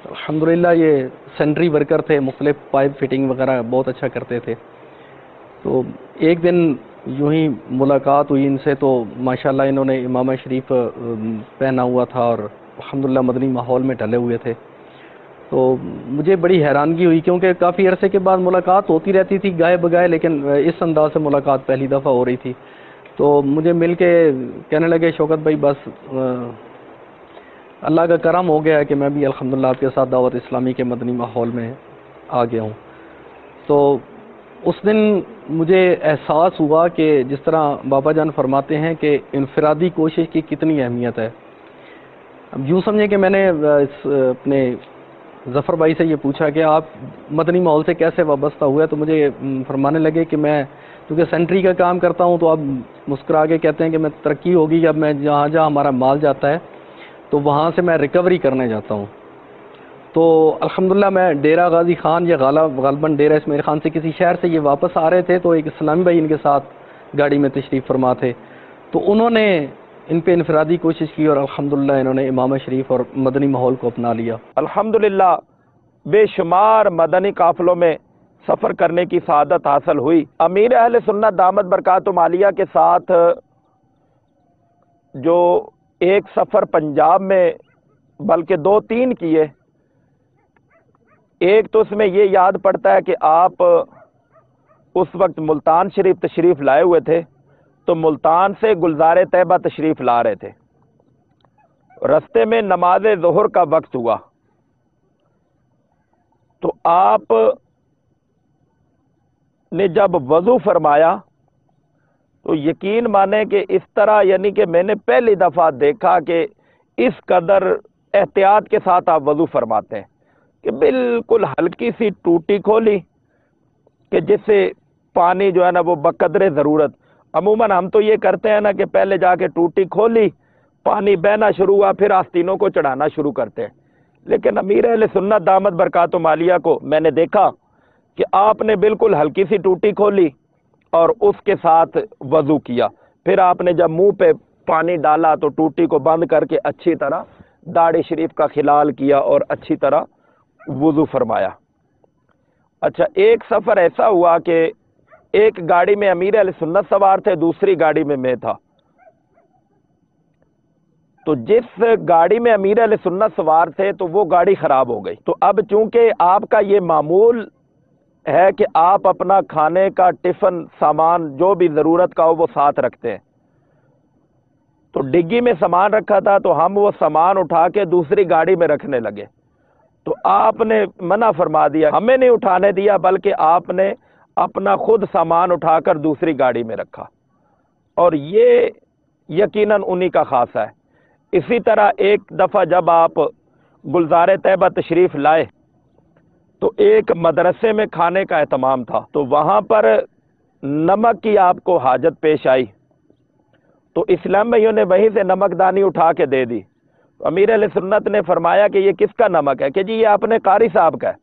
الحمدللہ یہ سینٹری ورکر تھے، مختلف پائپ فٹنگ وغیرہ بہت اچھا کرتے تھے. تو ایک دن یوں ہی ملاقات ہوئی ان سے، تو ماشاءاللہ انہوں نے امامہ شریف پہنا ہوا تھا اور الحمدللہ مدنی ماحول میں ڈھلے ہوئے تھے. تو مجھے بڑی حیرانگی ہوئی کیونکہ کافی عرصے کے بعد ملاقات ہوتی رہتی تھی گائے بگائے، لیکن اس انداز سے ملاقات پہلی دفعہ ہو رہی تھی. تو مجھے مل کے کہنے لگے شوکت بھائی بس اللہ کا کرم ہو گیا ہے کہ میں بھی الحمدللہ آپ کے ساتھ دعوت اسلامی کے مدنی ماحول میں آ گیا ہوں. تو اس دن مجھے احساس ہوا کہ جس طرح بابا جان فرماتے ہیں کہ انفرادی کوشش کی کتنی اہمیت ہے. اب یوں سمجھیں کہ میں نے اپنے ظفر بھائی سے یہ پوچھا کہ آپ مدنی ماحول سے کیسے وابستہ ہوئے، تو مجھے فرمانے لگے کہ میں کیونکہ سینٹری کا کام کرتا ہوں تو اب مسکرا کے کہتے ہیں کہ میں ترقی ہوگی جب میں جہاں جہاں ہمارا مال جاتا ہے تو وہاں سے میں ریکوری کرنے جاتا ہوں. تو الحمدللہ میں ڈیرہ غازی خان یا غالباً ڈیرہ اسماعیل خان سے کسی شہر سے یہ واپس آ رہے تھے تو ایک اسلامی بھائی ان کے ساتھ گاڑی میں تشریف فرما تھے، تو انہوں نے ان پہ انفرادی کوشش کی اور الحمدللہ انہوں نے امام شریف اور مدنی ماحول کو اپنا لیا. الحمدللہ بے شمار مدنی قافلوں میں سفر کرنے کی سعادت حاصل ہوئی. امیر اہل سنت دامت برکاتہم عالیہ کے ساتھ جو ایک سفر پنجاب میں بلکہ 2-3 کیے، ایک تو اس میں یہ یاد پڑتا ہے کہ آپ اس وقت ملتان شریف تشریف لائے ہوئے تھے، تو ملتان سے گلزار طیبہ تشریف لا رہے تھے. رستے میں نماز ظہر کا وقت ہوا تو آپ نے جب وضو فرمایا تو یقین مانے کہ اس طرح یعنی کہ میں نے پہلی دفعہ دیکھا کہ اس قدر احتیاط کے ساتھ آپ وضو فرماتے ہیں کہ بالکل ہلکی سی ٹوٹی کھولی کہ جس سے پانی جو ہے نا وہ بقدر ضرورت، عموماً ہم تو یہ کرتے ہیں نا کہ پہلے جا کے ٹوٹی کھولی، پانی بہنا شروع ہوا، پھر آستینوں کو چڑھانا شروع کرتے ہیں. لیکن امیر اہل سنت دامت برکاتہم عالیہ کو میں نے دیکھا کہ آپ نے بالکل ہلکی سی ٹوٹی کھولی اور اس کے ساتھ وضو کیا. پھر آپ نے جب منہ پہ پانی ڈالا تو ٹوٹی کو بند کر کے اچھی طرح داڑھی شریف کا خلال کیا اور اچھی طرح وضو فرمایا. اچھا، ایک سفر ایسا ہوا کہ ایک گاڑی میں امیر اہل سنت سوار تھے، دوسری گاڑی میں تھا. تو جس گاڑی میں امیر اہل سنت سوار تھے تو وہ گاڑی خراب ہو گئی. تو اب چونکہ آپ کا یہ معمول ہے کہ آپ اپنا کھانے کا ٹفن سامان جو بھی ضرورت کا ہو وہ ساتھ رکھتے ہیں، تو ڈگی میں سامان رکھا تھا تو ہم وہ سامان اٹھا کے دوسری گاڑی میں رکھنے لگے. تو آپ نے منع فرما دیا، ہمیں نہیں اٹھانے دیا بلکہ آپ نے اپنا خود سامان اٹھا کر دوسری گاڑی میں رکھا، اور یہ یقیناً انہی کا خاصہ ہے. اسی طرح ایک دفعہ جب آپ گلزار طیبہ تشریف لائے تو ایک مدرسے میں کھانے کا اہتمام تھا، تو وہاں پر نمک کی آپ کو حاجت پیش آئی، تو اسلام بھائیوں نے وہیں سے نمک دانی اٹھا کے دے دی. امیر علیہ سنت نے فرمایا کہ یہ کس کا نمک ہے؟ کہ جی یہ اپنے قاری صاحب کا ہے.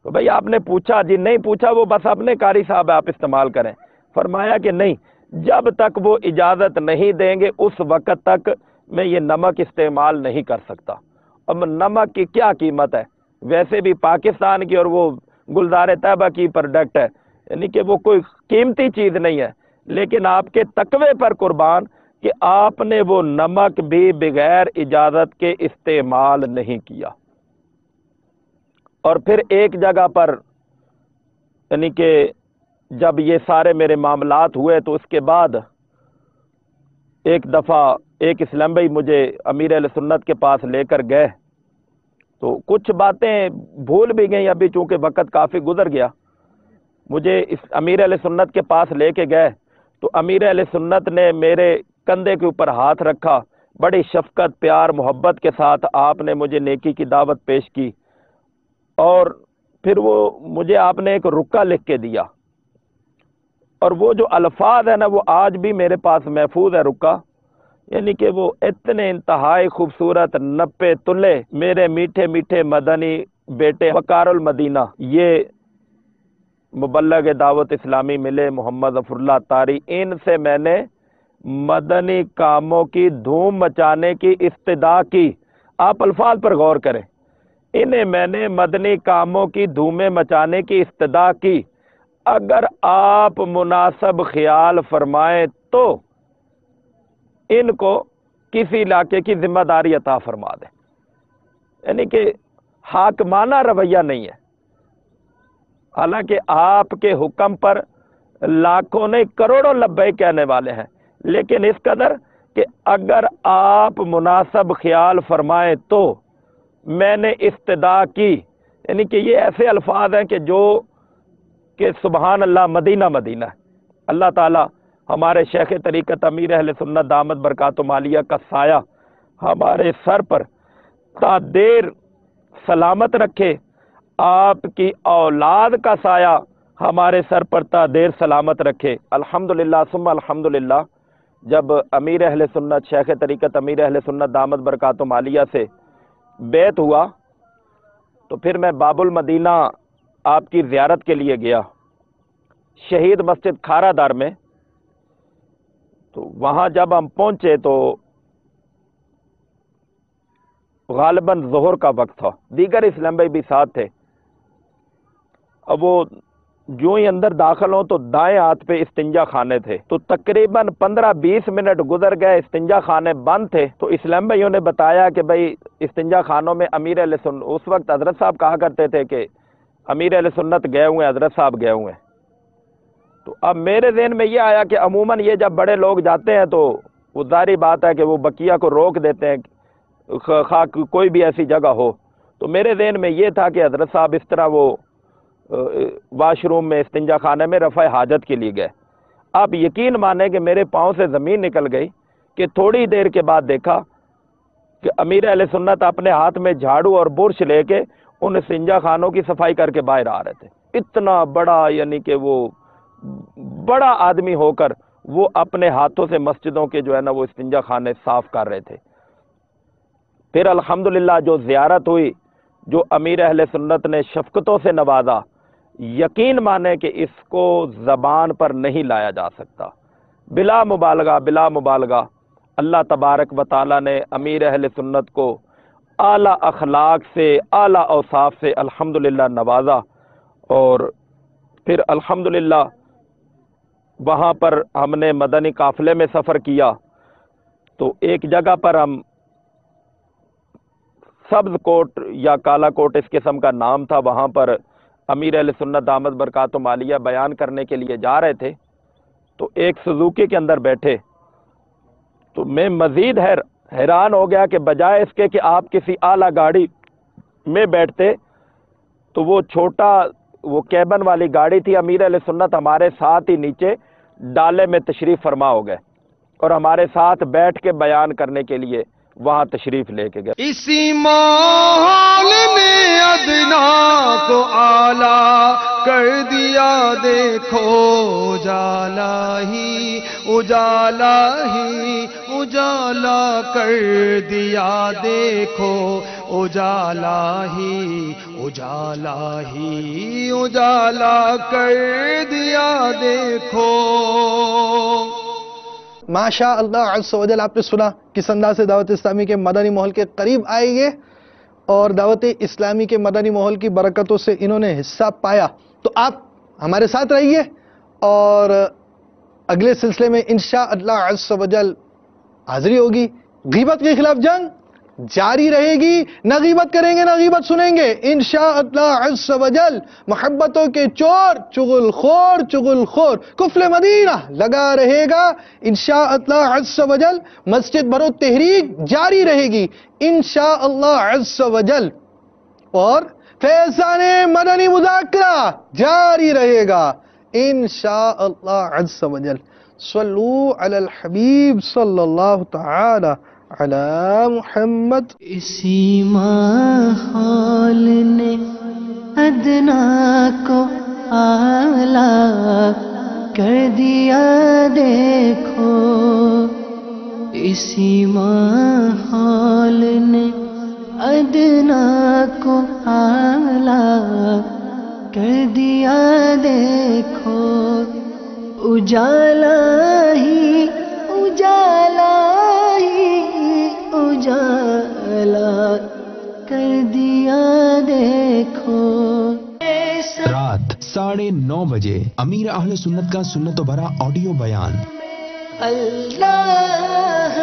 تو بھائی آپ نے پوچھا؟ جی نہیں پوچھا، وہ بس اپنے قاری صاحب آپ استعمال کریں. فرمایا کہ نہیں، جب تک وہ اجازت نہیں دیں گے اس وقت تک میں یہ نمک استعمال نہیں کر سکتا. اب نمک کی کیا قیمت ہے، ویسے بھی پاکستان کی اور وہ گلزار طیبہ کی پروڈکٹ ہے، یعنی کہ وہ کوئی قیمتی چیز نہیں ہے، لیکن آپ کے تقوی پر قربان کہ آپ نے وہ نمک بھی بغیر اجازت کے استعمال نہیں کیا. اور پھر ایک جگہ پر یعنی کہ جب یہ سارے میرے معاملات ہوئے تو اس کے بعد ایک دفعہ ایک اسلام بھائی مجھے امیر اہل سنت کے پاس لے کر گئے، تو کچھ باتیں بھول بھی گئیں ابھی چونکہ وقت کافی گزر گیا. مجھے اس امیر اہل سنت کے پاس لے کے گئے تو امیر اہل سنت نے میرے کندھے کے اوپر ہاتھ رکھا، بڑی شفقت پیار محبت کے ساتھ آپ نے مجھے نیکی کی دعوت پیش کی، اور پھر وہ مجھے آپ نے ایک رکا لکھ کے دیا، اور وہ جو الفاظ ہے نا وہ آج بھی میرے پاس محفوظ ہے رکا، یعنی کہ وہ اتنے انتہائی خوبصورت 90 تلے میرے میٹھے میٹھے مدنی بیٹے وقار المدینہ، یہ مبلغ دعوت اسلامی ملے محمد ظفر اللہ تاری، ان سے میں نے مدنی کاموں کی دھوم مچانے کی ابتدا کی. آپ الفاظ پر غور کریں، انہیں میں نے مدنی کاموں کی دھومیں مچانے کی ابتدا کی. اگر آپ مناسب خیال فرمائیں تو ان کو کسی علاقے کی ذمہ داری عطا فرما دیں، یعنی کہ حاکمانہ رویہ نہیں ہے. حالانکہ آپ کے حکم پر لاکھوں نہیں کروڑوں لبیک کہنے والے ہیں، لیکن اس قدر کہ اگر آپ مناسب خیال فرمائیں تو میں نے ابتدا کی، یعنی کہ یہ ایسے الفاظ ہیں کہ جو کہ سبحان اللہ مدینہ مدینہ ہے۔ اللہ تعالیٰ ہمارے شیخ طریقت امیر اہل سنت دامت برکاتہم عالیہ کا سایہ ہمارے سر پر تا دیر سلامت رکھے، آپ کی اولاد کا سایہ ہمارے سر پر تا دیر سلامت رکھے۔ الحمدللہ ثم الحمدللہ، جب امیر اہل سنت شیخ طریقت امیر اہل سنت دامت برکاتہم عالیہ سے بیعت ہوا تو پھر میں باب المدینہ آپ کی زیارت کے لیے گیا، شہید مسجد کھارا دار میں۔ تو وہاں جب ہم پہنچے تو غالباً ظہر کا وقت تھا، دیگر اسلام بھائی بھی ساتھ تھے۔ اب وہ جو ہی اندر داخل ہوں تو دائیں ہاتھ پہ استنجا خانے تھے، تو تقریباً 15-20 منٹ گزر گئے، استنجا خانے بند تھے۔ تو اسلام بھائیوں نے بتایا کہ بھائی استنجا خانوں میں امیر اہل سنت، اس وقت حضرت صاحب کہا کرتے تھے کہ امیر اہل سنت گئے ہوئے ہیں، حضرت صاحب گئے ہوئے ہیں۔ تو اب میرے ذہن میں یہ آیا کہ عموماً یہ جب بڑے لوگ جاتے ہیں تو وہ ظاہری بات ہے کہ وہ بقیہ کو روک دیتے ہیں، خواہ کوئی بھی ایسی جگہ ہو۔ تو میرے ذہن میں یہ تھا کہ حضرت صاحب اس طرح وہ واش روم میں استنجا خانے میں رفع حاجت کے لیے گئے۔ آپ یقین مانیں کہ میرے پاؤں سے زمین نکل گئی کہ تھوڑی دیر کے بعد دیکھا کہ امیر اہل سنت اپنے ہاتھ میں جھاڑو اور برش لے کے ان استنجا خانوں کی صفائی کر کے باہر آ رہے تھے۔ اتنا بڑا، یعنی کہ وہ بڑا آدمی ہو کر وہ اپنے ہاتھوں سے مسجدوں کے جو ہے نا وہ استنجا خانے صاف کر رہے تھے۔ پھر الحمدللہ جو زیارت ہوئی، جو امیر اہل سنت نے شفقتوں سے نوازا، یقین مانے کہ اس کو زبان پر نہیں لایا جا سکتا۔ بلا مبالغہ اللہ تبارک و تعالی نے امیر اہل سنت کو اعلیٰ اخلاق سے، اعلیٰ اوصاف سے الحمدللہ نوازا۔ اور پھر الحمدللہ وہاں پر ہم نے مدنی قافلے میں سفر کیا، تو ایک جگہ پر ہم سبز کوٹ یا کالا کوٹ اس قسم کا نام تھا، وہاں پر امیر اہل سنت دامت برکاتہم عالیہ بیان کرنے کے لیے جا رہے تھے۔ تو ایک سزوکی کے اندر بیٹھے، تو میں مزید حیران ہو گیا کہ بجائے اس کے کہ آپ کسی اعلیٰ گاڑی میں بیٹھتے تو وہ چھوٹا وہ کیبن والی گاڑی تھی، امیر اہل سنت ہمارے ساتھ ہی نیچے ڈالے میں تشریف فرما ہو گئے اور ہمارے ساتھ بیٹھ کے بیان کرنے کے لیے وہاں تشریف لے کے گئے۔ اسی ماحول نے ادنا کو اعلیٰ کر دیا، دیکھو اجالا ہی اجالا کر دیا، دیکھو اجالا ہی اجالا کر دیا، دیکھو۔ ماشاء اللہ عز و جل، آپ نے سنا کس انداز سے دعوت اسلامی کے مدنی ماحول کے قریب آئے گے اور دعوت اسلامی کے مدنی ماحول کی برکتوں سے انہوں نے حصہ پایا۔ تو آپ ہمارے ساتھ رہیے اور اگلے سلسلے میں انشاءاللہ عز و جل حاضری ہوگی۔ غیبت کے خلاف جنگ جاری رہے گی، نہ غیبت کریں گے نہ غیبت سنیں گے انشاءاللہ عز و جل۔ محبتوں کے چور چغل خور کفل مدینہ لگا رہے گا انشاءاللہ عز و جل۔ مسجد بھرو تحریک جاری رہے گی انشاءاللہ عز و جل، اور فیضان مدنی مذاکرہ جاری رہے گا انشاءاللہ عز و جل۔ صلو علی الحبیب صلی اللہ تعالی علی محمد۔ اسی ماحول نے ادنا کو اعلیٰ کر دیا، دیکھو اسی ماحول نے ادنا کو اعلیٰ کر دیا، دیکھو اجالا ہی اجالا کر دیا، دیکھو۔ رات 9:30 بجے امیر اہل سنت کا سنت و برا آڈیو بیان۔ اللہ